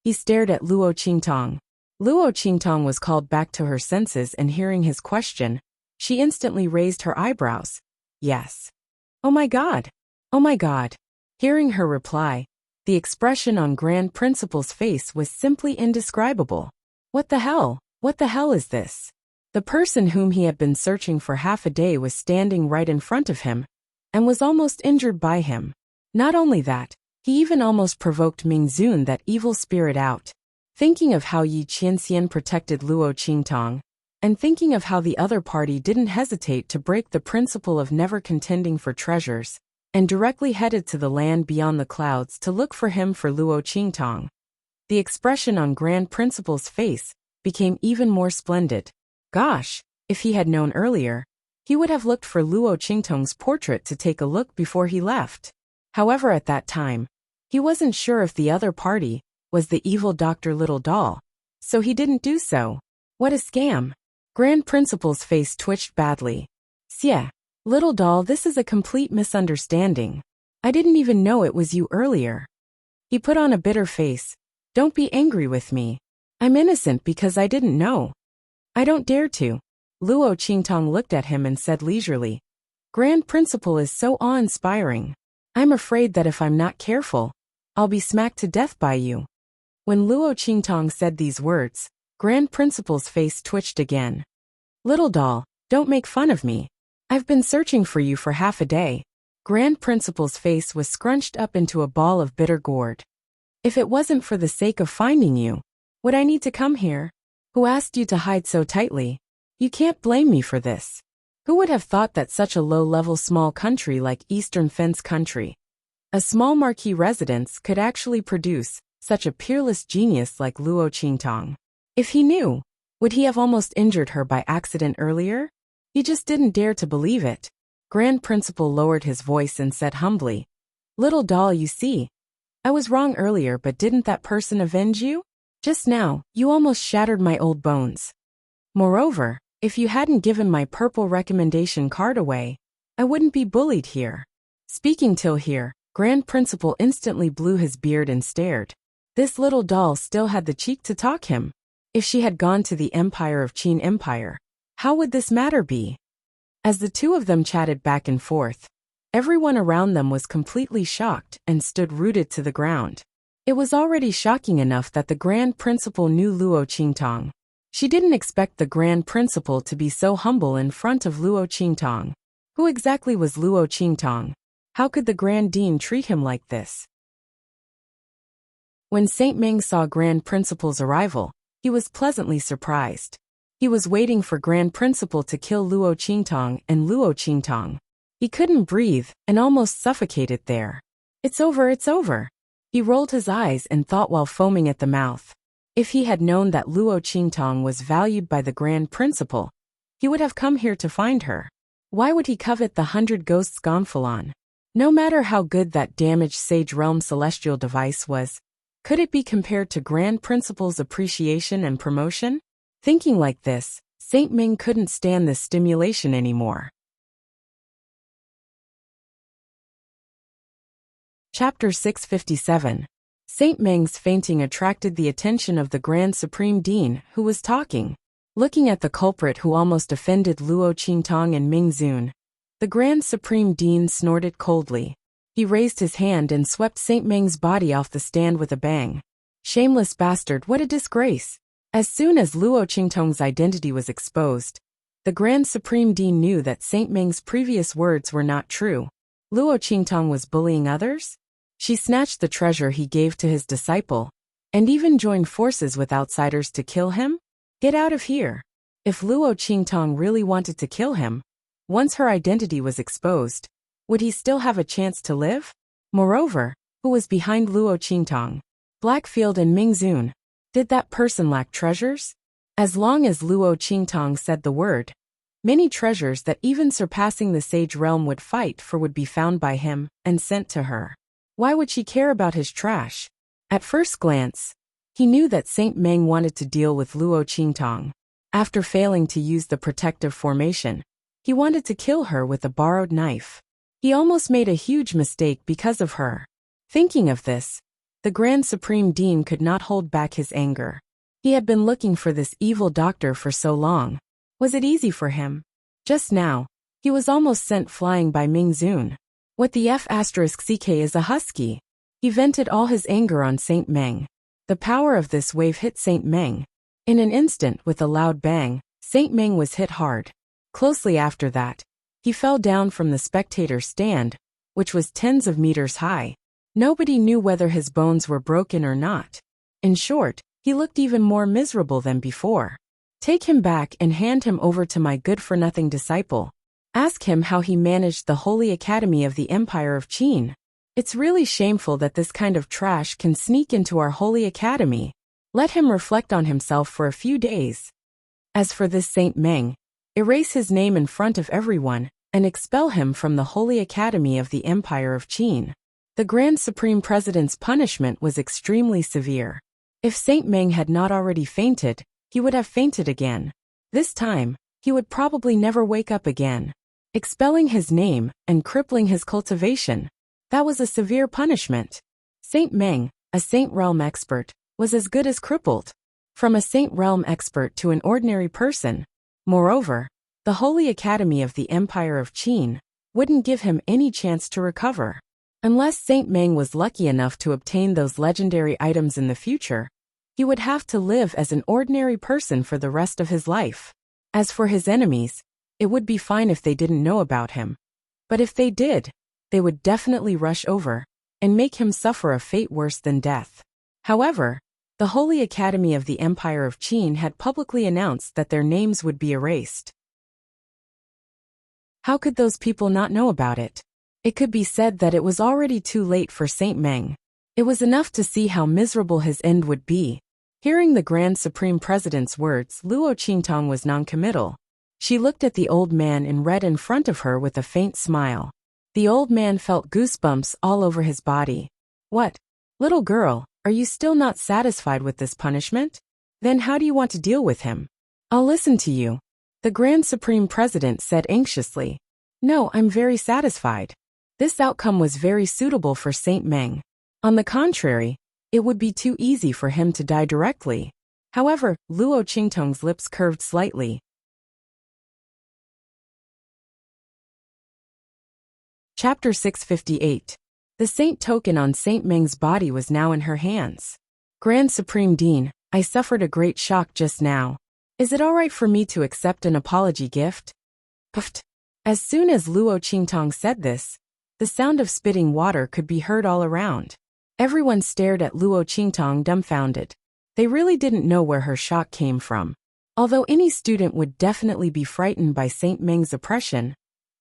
He stared at Luo Qingtong. Luo Qingtong was called back to her senses, and hearing his question, she instantly raised her eyebrows. Yes. Oh my God. Oh my God. Hearing her reply, the expression on Grand Principal's face was simply indescribable. What the hell? What the hell is this? The person whom he had been searching for half a day was standing right in front of him, and was almost injured by him. Not only that, he even almost provoked Ming Zun, that evil spirit, out. Thinking of how Yi Qianxian protected Luo Qingtong, and thinking of how the other party didn't hesitate to break the principle of never contending for treasures, and directly headed to the land beyond the clouds to look for him for Luo Qingtong. The expression on Grand Principal's face became even more splendid. Gosh, if he had known earlier, he would have looked for Luo Qingtong's portrait to take a look before he left. However, at that time, he wasn't sure if the other party was the evil Dr. Little Doll, so he didn't do so. What a scam! Grand Principal's face twitched badly. Xie, little doll, this is a complete misunderstanding. I didn't even know it was you earlier. He put on a bitter face. Don't be angry with me. I'm innocent because I didn't know. I don't dare to. Luo Qingtong looked at him and said leisurely. Grand Principal is so awe-inspiring. I'm afraid that if I'm not careful, I'll be smacked to death by you. When Luo Qingtong said these words, Grand Principal's face twitched again. Little doll, don't make fun of me. I've been searching for you for half a day. Grand Principal's face was scrunched up into a ball of bitter gourd. If it wasn't for the sake of finding you, would I need to come here? Who asked you to hide so tightly? You can't blame me for this. Who would have thought that such a low-level small country like Eastern Fence Country, a small marquee residence, could actually produce such a peerless genius like Luo Qingtong? If he knew, would he have almost injured her by accident earlier? He just didn't dare to believe it. Grand Principal lowered his voice and said humbly, Little doll, you see, I was wrong earlier, but didn't that person avenge you? Just now, you almost shattered my old bones. Moreover, If you hadn't given my purple recommendation card away, I wouldn't be bullied here. Speaking till here, Grand Principal instantly blew his beard and stared. This little doll still had the cheek to talk him. If she had gone to the Empire of Qin Empire, how would this matter be? As the two of them chatted back and forth, everyone around them was completely shocked and stood rooted to the ground. It was already shocking enough that the Grand Principal knew Luo Qingtong. She didn't expect the Grand Principal to be so humble in front of Luo Qingtong. Who exactly was Luo Qingtong? How could the Grand Dean treat him like this? When Saint Meng saw Grand Principal's arrival, he was pleasantly surprised. He was waiting for Grand Principal to kill Luo Qingtong and Luo Qingtong. He couldn't breathe and almost suffocated there. It's over, it's over. He rolled his eyes and thought while foaming at the mouth. If he had known that Luo Qingtong was valued by the Grand Principal, he would have come here to find her. Why would he covet the 100 Ghosts Gonfalon? No matter how good that damaged Sage Realm celestial device was, could it be compared to Grand Principal's appreciation and promotion? Thinking like this, Saint Ming couldn't stand this stimulation anymore. Chapter 657. Saint Meng's fainting attracted the attention of the Grand Supreme Dean, who was talking. Looking at the culprit who almost offended Luo Qingtong and Ming Zun, the Grand Supreme Dean snorted coldly. He raised his hand and swept Saint Meng's body off the stand with a bang. Shameless bastard, what a disgrace! As soon as Luo Qingtong's identity was exposed, the Grand Supreme Dean knew that Saint Meng's previous words were not true. Luo Qingtong was bullying others? She snatched the treasure he gave to his disciple, and even joined forces with outsiders to kill him? Get out of here. If Luo Qingtong really wanted to kill him, once her identity was exposed, would he still have a chance to live? Moreover, who was behind Luo Qingtong? Blackfield and Ming Zun. Did that person lack treasures? As long as Luo Qingtong said the word, many treasures that even surpassing the Sage Realm would fight for would be found by him and sent to her. Why would she care about his trash? At first glance, he knew that Saint Meng wanted to deal with Luo Qingtong. After failing to use the protective formation, he wanted to kill her with a borrowed knife. He almost made a huge mistake because of her. Thinking of this, the Grand Supreme Dean could not hold back his anger. He had been looking for this evil doctor for so long. Was it easy for him? Just now, he was almost sent flying by Ming Zun. What the F***ck is a husky. He vented all his anger on Saint Meng. The power of this wave hit Saint Meng. In an instant, with a loud bang, Saint Meng was hit hard. Closely after that, he fell down from the spectator stand, which was tens of meters high. Nobody knew whether his bones were broken or not. In short, he looked even more miserable than before. Take him back and hand him over to my good-for-nothing disciple. Ask him how he managed the Holy Academy of the Empire of Qin. It's really shameful that this kind of trash can sneak into our Holy Academy. Let him reflect on himself for a few days. As for this Saint Meng, erase his name in front of everyone and expel him from the Holy Academy of the Empire of Qin. The Grand Supreme President's punishment was extremely severe. If Saint Meng had not already fainted, he would have fainted again. This time, he would probably never wake up again. Expelling his name and crippling his cultivation. That was a severe punishment. Saint Meng, a Saint Realm expert, was as good as crippled. From a Saint Realm expert to an ordinary person. Moreover, the Holy Academy of the Empire of Qin wouldn't give him any chance to recover. Unless Saint Meng was lucky enough to obtain those legendary items in the future, he would have to live as an ordinary person for the rest of his life. As for his enemies, it would be fine if they didn't know about him. But if they did, they would definitely rush over and make him suffer a fate worse than death. However, the Holy Academy of the Empire of Qin had publicly announced that their names would be erased. How could those people not know about it? It could be said that it was already too late for Saint Meng. It was enough to see how miserable his end would be. Hearing the Grand Supreme President's words, Luo Qingtong was noncommittal. She looked at the old man in red in front of her with a faint smile. The old man felt goosebumps all over his body. What? Little girl, are you still not satisfied with this punishment? Then how do you want to deal with him? I'll listen to you. The Grand Supreme President said anxiously. No, I'm very satisfied. This outcome was very suitable for Saint Meng. On the contrary, it would be too easy for him to die directly. However, Luo Qingtong's lips curved slightly. Chapter 658. The saint token on Saint Meng's body was now in her hands. Grand Supreme Dean, I suffered a great shock just now. Is it alright for me to accept an apology gift? Puffed. As soon as Luo Qingtong said this, the sound of spitting water could be heard all around. Everyone stared at Luo Qingtong dumbfounded. They really didn't know where her shock came from. Although any student would definitely be frightened by Saint Meng's oppression,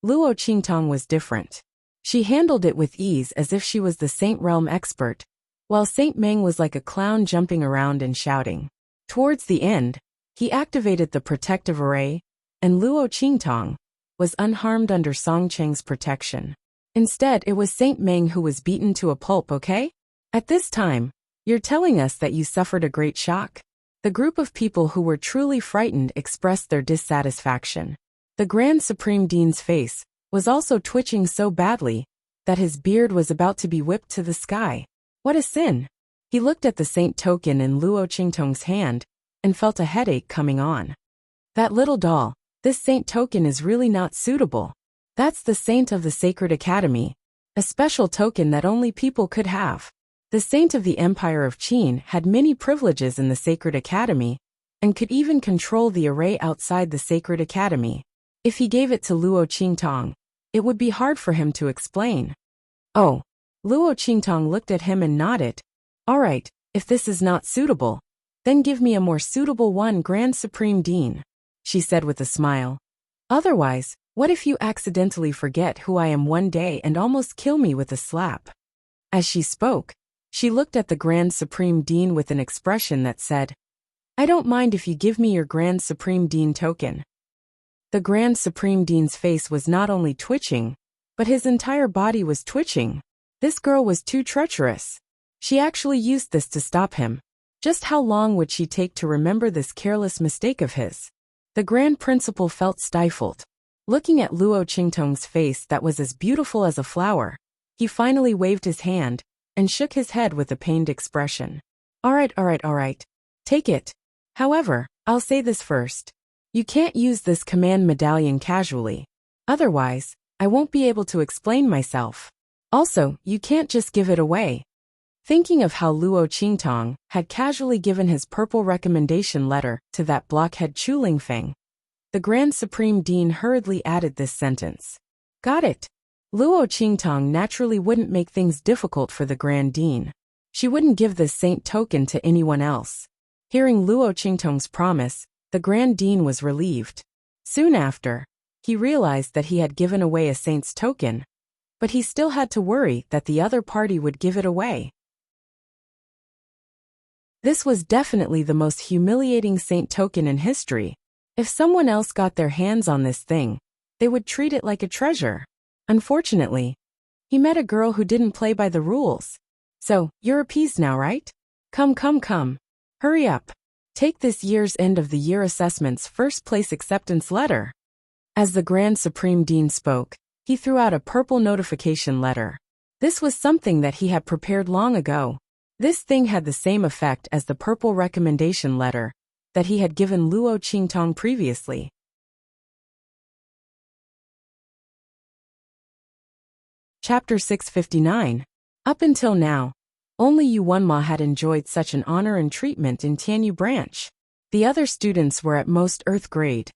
Luo Qingtong was different. She handled it with ease as if she was the Saint Realm expert, while Saint Meng was like a clown jumping around and shouting. Towards the end, he activated the protective array, and Luo Qingtong was unharmed under Song Cheng's protection. Instead, it was Saint Meng who was beaten to a pulp, okay? At this time, you're telling us that you suffered a great shock? The group of people who were truly frightened expressed their dissatisfaction. The Grand Supreme Dean's face was also twitching so badly that his beard was about to be whipped to the sky. What a sin! He looked at the saint token in Luo Qingtong's hand and felt a headache coming on. That little doll, this saint token is really not suitable. That's the saint of the Sacred Academy, a special token that only people could have. The saint of the Empire of Qin had many privileges in the Sacred Academy and could even control the array outside the Sacred Academy. If he gave it to Luo Qingtong, it would be hard for him to explain. Oh, Luo Qingtong looked at him and nodded. All right, if this is not suitable, then give me a more suitable one, Grand Supreme Dean, she said with a smile. Otherwise, what if you accidentally forget who I am one day and almost kill me with a slap? As she spoke, she looked at the Grand Supreme Dean with an expression that said, I don't mind if you give me your Grand Supreme Dean token. The Grand Supreme Dean's face was not only twitching, but his entire body was twitching. This girl was too treacherous. She actually used this to stop him. Just how long would she take to remember this careless mistake of his? The Grand Principal felt stifled. Looking at Luo Qingtong's face that was as beautiful as a flower, he finally waved his hand and shook his head with a pained expression. All right. Take it. However, I'll say this first. You can't use this command medallion casually. Otherwise, I won't be able to explain myself. Also, you can't just give it away. Thinking of how Luo Qingtong had casually given his purple recommendation letter to that blockhead Chu Lingfeng, the Grand Supreme Dean hurriedly added this sentence. Got it. Luo Qingtong naturally wouldn't make things difficult for the Grand Dean. She wouldn't give this saint token to anyone else. Hearing Luo Qingtong's promise, the Grand Dean was relieved. Soon after, he realized that he had given away a saint's token, but he still had to worry that the other party would give it away. This was definitely the most humiliating saint token in history. If someone else got their hands on this thing, they would treat it like a treasure. Unfortunately, he met a girl who didn't play by the rules. So, you're appeased now, right? Come. Hurry up. Take this year's end of the year assessment's first place acceptance letter. As the Grand Supreme Dean spoke, he threw out a purple notification letter. This was something that he had prepared long ago. This thing had the same effect as the purple recommendation letter that he had given Luo Qingtong previously. Chapter 659. Up until now, only Yuan Ma had enjoyed such an honor and treatment in Tianyu branch. The other students were at most Earth grade,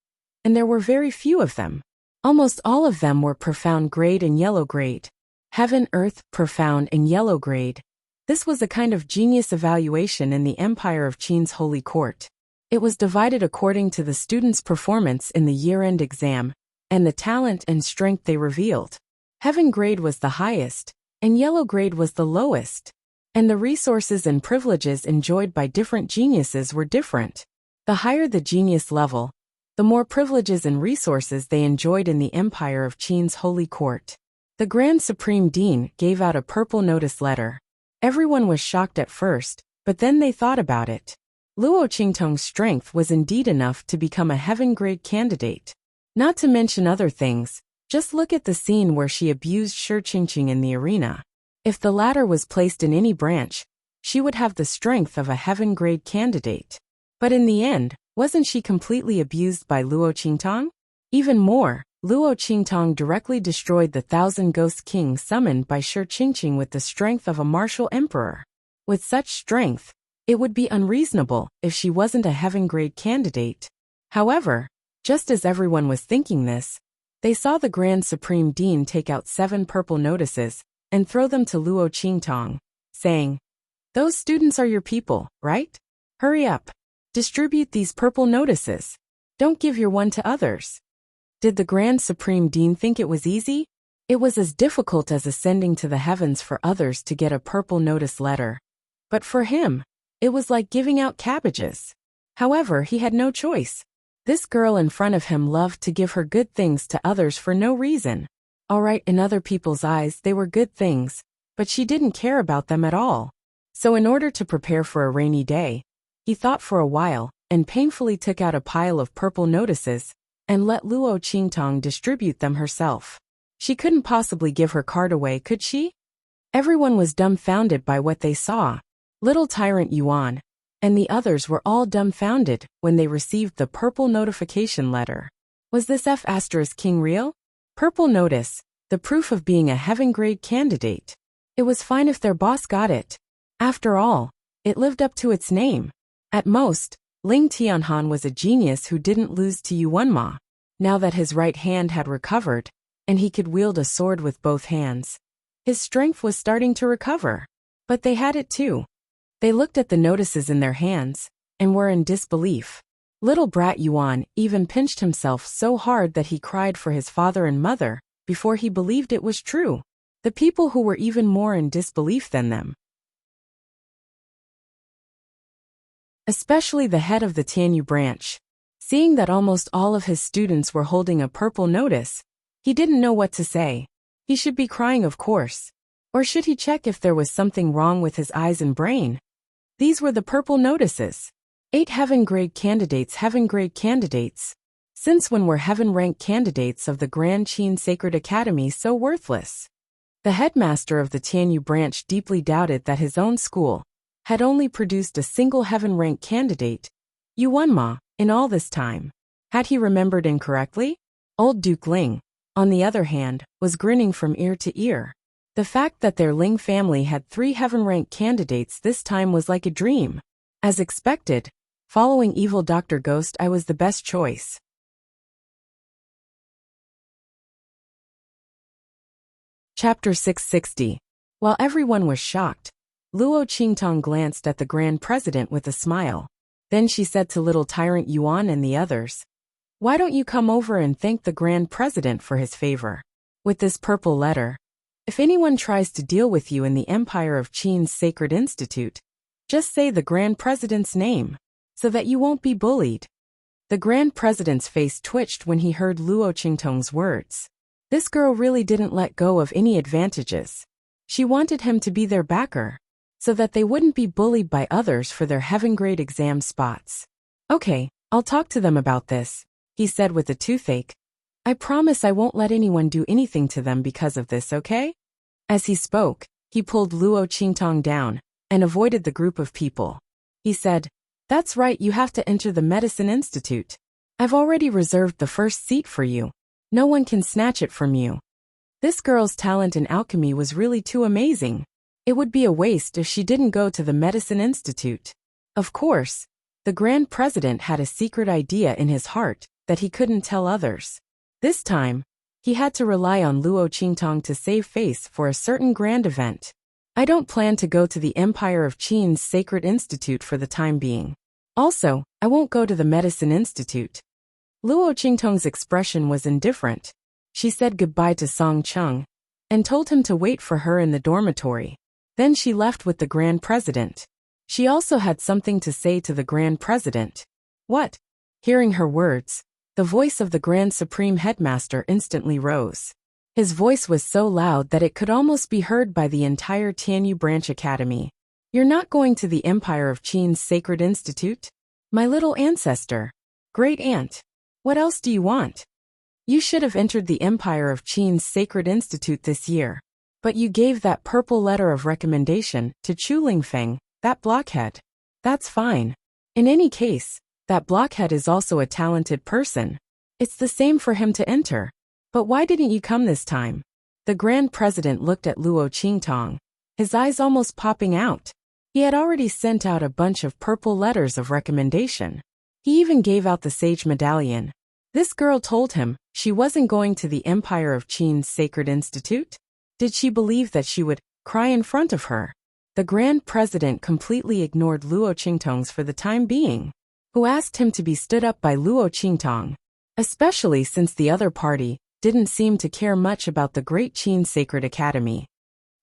and there were very few of them. Almost all of them were Profound grade and Yellow grade. Heaven, Earth, Profound, and Yellow grade. This was a kind of genius evaluation in the Empire of Qin's Holy Court. It was divided according to the students' performance in the year-end exam, and the talent and strength they revealed. Heaven grade was the highest, and Yellow grade was the lowest. And the resources and privileges enjoyed by different geniuses were different. The higher the genius level, the more privileges and resources they enjoyed in the Empire of Qin's Holy Court. The Grand Supreme Dean gave out a purple notice letter. Everyone was shocked at first, but then they thought about it. Luo Qingtong's strength was indeed enough to become a heaven-grade candidate. Not to mention other things, just look at the scene where she abused Shi Qingqing in the arena. If the latter was placed in any branch, she would have the strength of a heaven-grade candidate. But in the end, wasn't she completely abused by Luo Qingtong? Even more, Luo Qingtong directly destroyed the 1,000 Ghost King summoned by Shi Qingqing with the strength of a martial emperor. With such strength, it would be unreasonable if she wasn't a heaven-grade candidate. However, just as everyone was thinking this, they saw the Grand Supreme Dean take out 7 purple notices and throw them to Luo Qingtong, saying, "Those students are your people, right? Hurry up. Distribute these purple notices. Don't give your one to others." Did the Grand Supreme Dean think it was easy? It was as difficult as ascending to the heavens for others to get a purple notice letter. But for him, it was like giving out cabbages. However, he had no choice. This girl in front of him loved to give her good things to others for no reason. Alright, in other people's eyes they were good things, but she didn't care about them at all. So in order to prepare for a rainy day, he thought for a while and painfully took out a pile of purple notices and let Luo Qingtong distribute them herself. She couldn't possibly give her card away, could she? Everyone was dumbfounded by what they saw. Little Tyrant Yuan and the others were all dumbfounded when they received the purple notification letter. Was this F** King real? Purple notice, the proof of being a heaven-grade candidate. It was fine if their boss got it. After all, it lived up to its name. At most, Ling Tianhan was a genius who didn't lose to Yuanma. Now that his right hand had recovered, and he could wield a sword with both hands, his strength was starting to recover. But they had it too. They looked at the notices in their hands, and were in disbelief. Little brat Yuan even pinched himself so hard that he cried for his father and mother, before he believed it was true. The people who were even more in disbelief than them, especially the head of the Tianyu branch. Seeing that almost all of his students were holding a purple notice, he didn't know what to say. He should be crying, of course. Or should he check if there was something wrong with his eyes and brain? These were the purple notices. 8 heaven-grade candidates. Heaven-grade candidates. Since when were heaven-ranked candidates of the Grand Qin Sacred Academy so worthless? The headmaster of the Tianyu branch deeply doubted that his own school had only produced a single heaven-ranked candidate, Yuanma, in all this time. Had he remembered incorrectly? Old Duke Ling, on the other hand, was grinning from ear to ear. The fact that their Ling family had 3 heaven-ranked candidates this time was like a dream. As expected, following evil Dr. Ghost, I was the best choice. Chapter 660. While everyone was shocked, Luo Qingtong glanced at the Grand President with a smile. Then she said to Little Tyrant Yuan and the others, "Why don't you come over and thank the Grand President for his favor? With this purple letter, if anyone tries to deal with you in the Empire of Qin's Sacred Institute, just say the Grand President's name, so that you won't be bullied." The Grand President's face twitched when he heard Luo Qingtong's words. This girl really didn't let go of any advantages. She wanted him to be their backer, so that they wouldn't be bullied by others for their heaven-grade exam spots. "Okay, I'll talk to them about this," he said with a toothache. "I promise I won't let anyone do anything to them because of this, okay?" As he spoke, he pulled Luo Qingtong down and avoided the group of people. He said, "That's right, you have to enter the Medicine Institute. I've already reserved the first seat for you. No one can snatch it from you." This girl's talent in alchemy was really too amazing. It would be a waste if she didn't go to the Medicine Institute. Of course, the Grand President had a secret idea in his heart that he couldn't tell others. This time, he had to rely on Luo Qingtong to save face for a certain grand event. "I don't plan to go to the Empire of Qin's Sacred Institute for the time being. Also, I won't go to the Medicine Institute." Luo Qingtong's expression was indifferent. She said goodbye to Song Chung and told him to wait for her in the dormitory. Then she left with the Grand President. She also had something to say to the Grand President. "What?" Hearing her words, the voice of the Grand Supreme Headmaster instantly rose. His voice was so loud that it could almost be heard by the entire Tianyu Branch Academy. You're not going to the Empire of Qin's Sacred Institute? My little ancestor. Great aunt. What else do you want? You should have entered the Empire of Qin's Sacred Institute this year. But you gave that purple letter of recommendation to Chu Lingfeng, that blockhead. That's fine. In any case, that blockhead is also a talented person. It's the same for him to enter. But why didn't you come this time? The Grand President looked at Luo Qingtong, his eyes almost popping out. He had already sent out a bunch of purple letters of recommendation. He even gave out the Sage Medallion. This girl told him she wasn't going to the Empire of Qin's Sacred Institute? Did she believe that she would cry in front of her? The Grand President completely ignored Luo Qingtong's for the time being, who asked him to be stood up by Luo Qingtong, especially since the other party didn't seem to care much about the Great Qin Sacred Academy.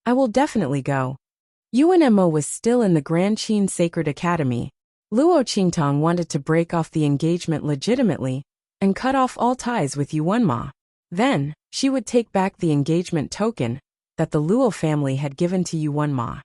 I will definitely go. UNMO was still in the Grand Qin Sacred Academy. Luo Qingtong wanted to break off the engagement legitimately and cut off all ties with Yuanma. Then, she would take back the engagement token that the Luo family had given to Yuanma.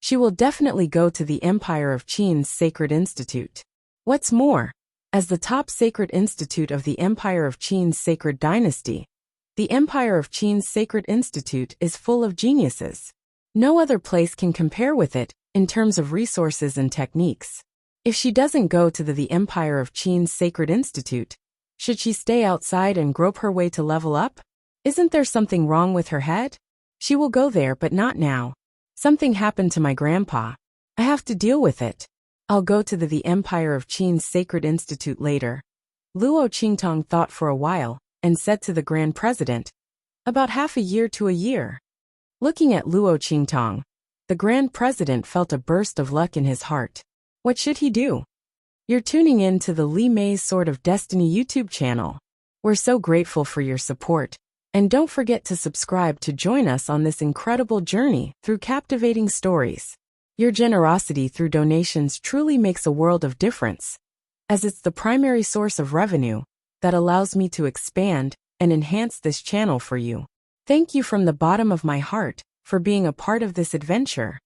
She will definitely go to the Empire of Qin's Sacred Institute. What's more, as the top sacred institute of the Empire of Qin's Sacred Dynasty, the Empire of Qin's Sacred Institute is full of geniuses. No other place can compare with it in terms of resources and techniques. If she doesn't go to the Empire of Qin's Sacred Institute, should she stay outside and grope her way to level up? Isn't there something wrong with her head? She will go there, but not now. Something happened to my grandpa. I have to deal with it. I'll go to the Empire of Qin's Sacred Institute later. Luo Qingtong thought for a while and said to the Grand President, about half a year to a year. Looking at Luo Qingtong, the Grand President felt a burst of luck in his heart. What should he do? You're tuning in to the Li Mei's Sword of Destiny YouTube channel. We're so grateful for your support. And don't forget to subscribe to join us on this incredible journey through captivating stories. Your generosity through donations truly makes a world of difference, as it's the primary source of revenue that allows me to expand and enhance this channel for you. Thank you from the bottom of my heart for being a part of this adventure.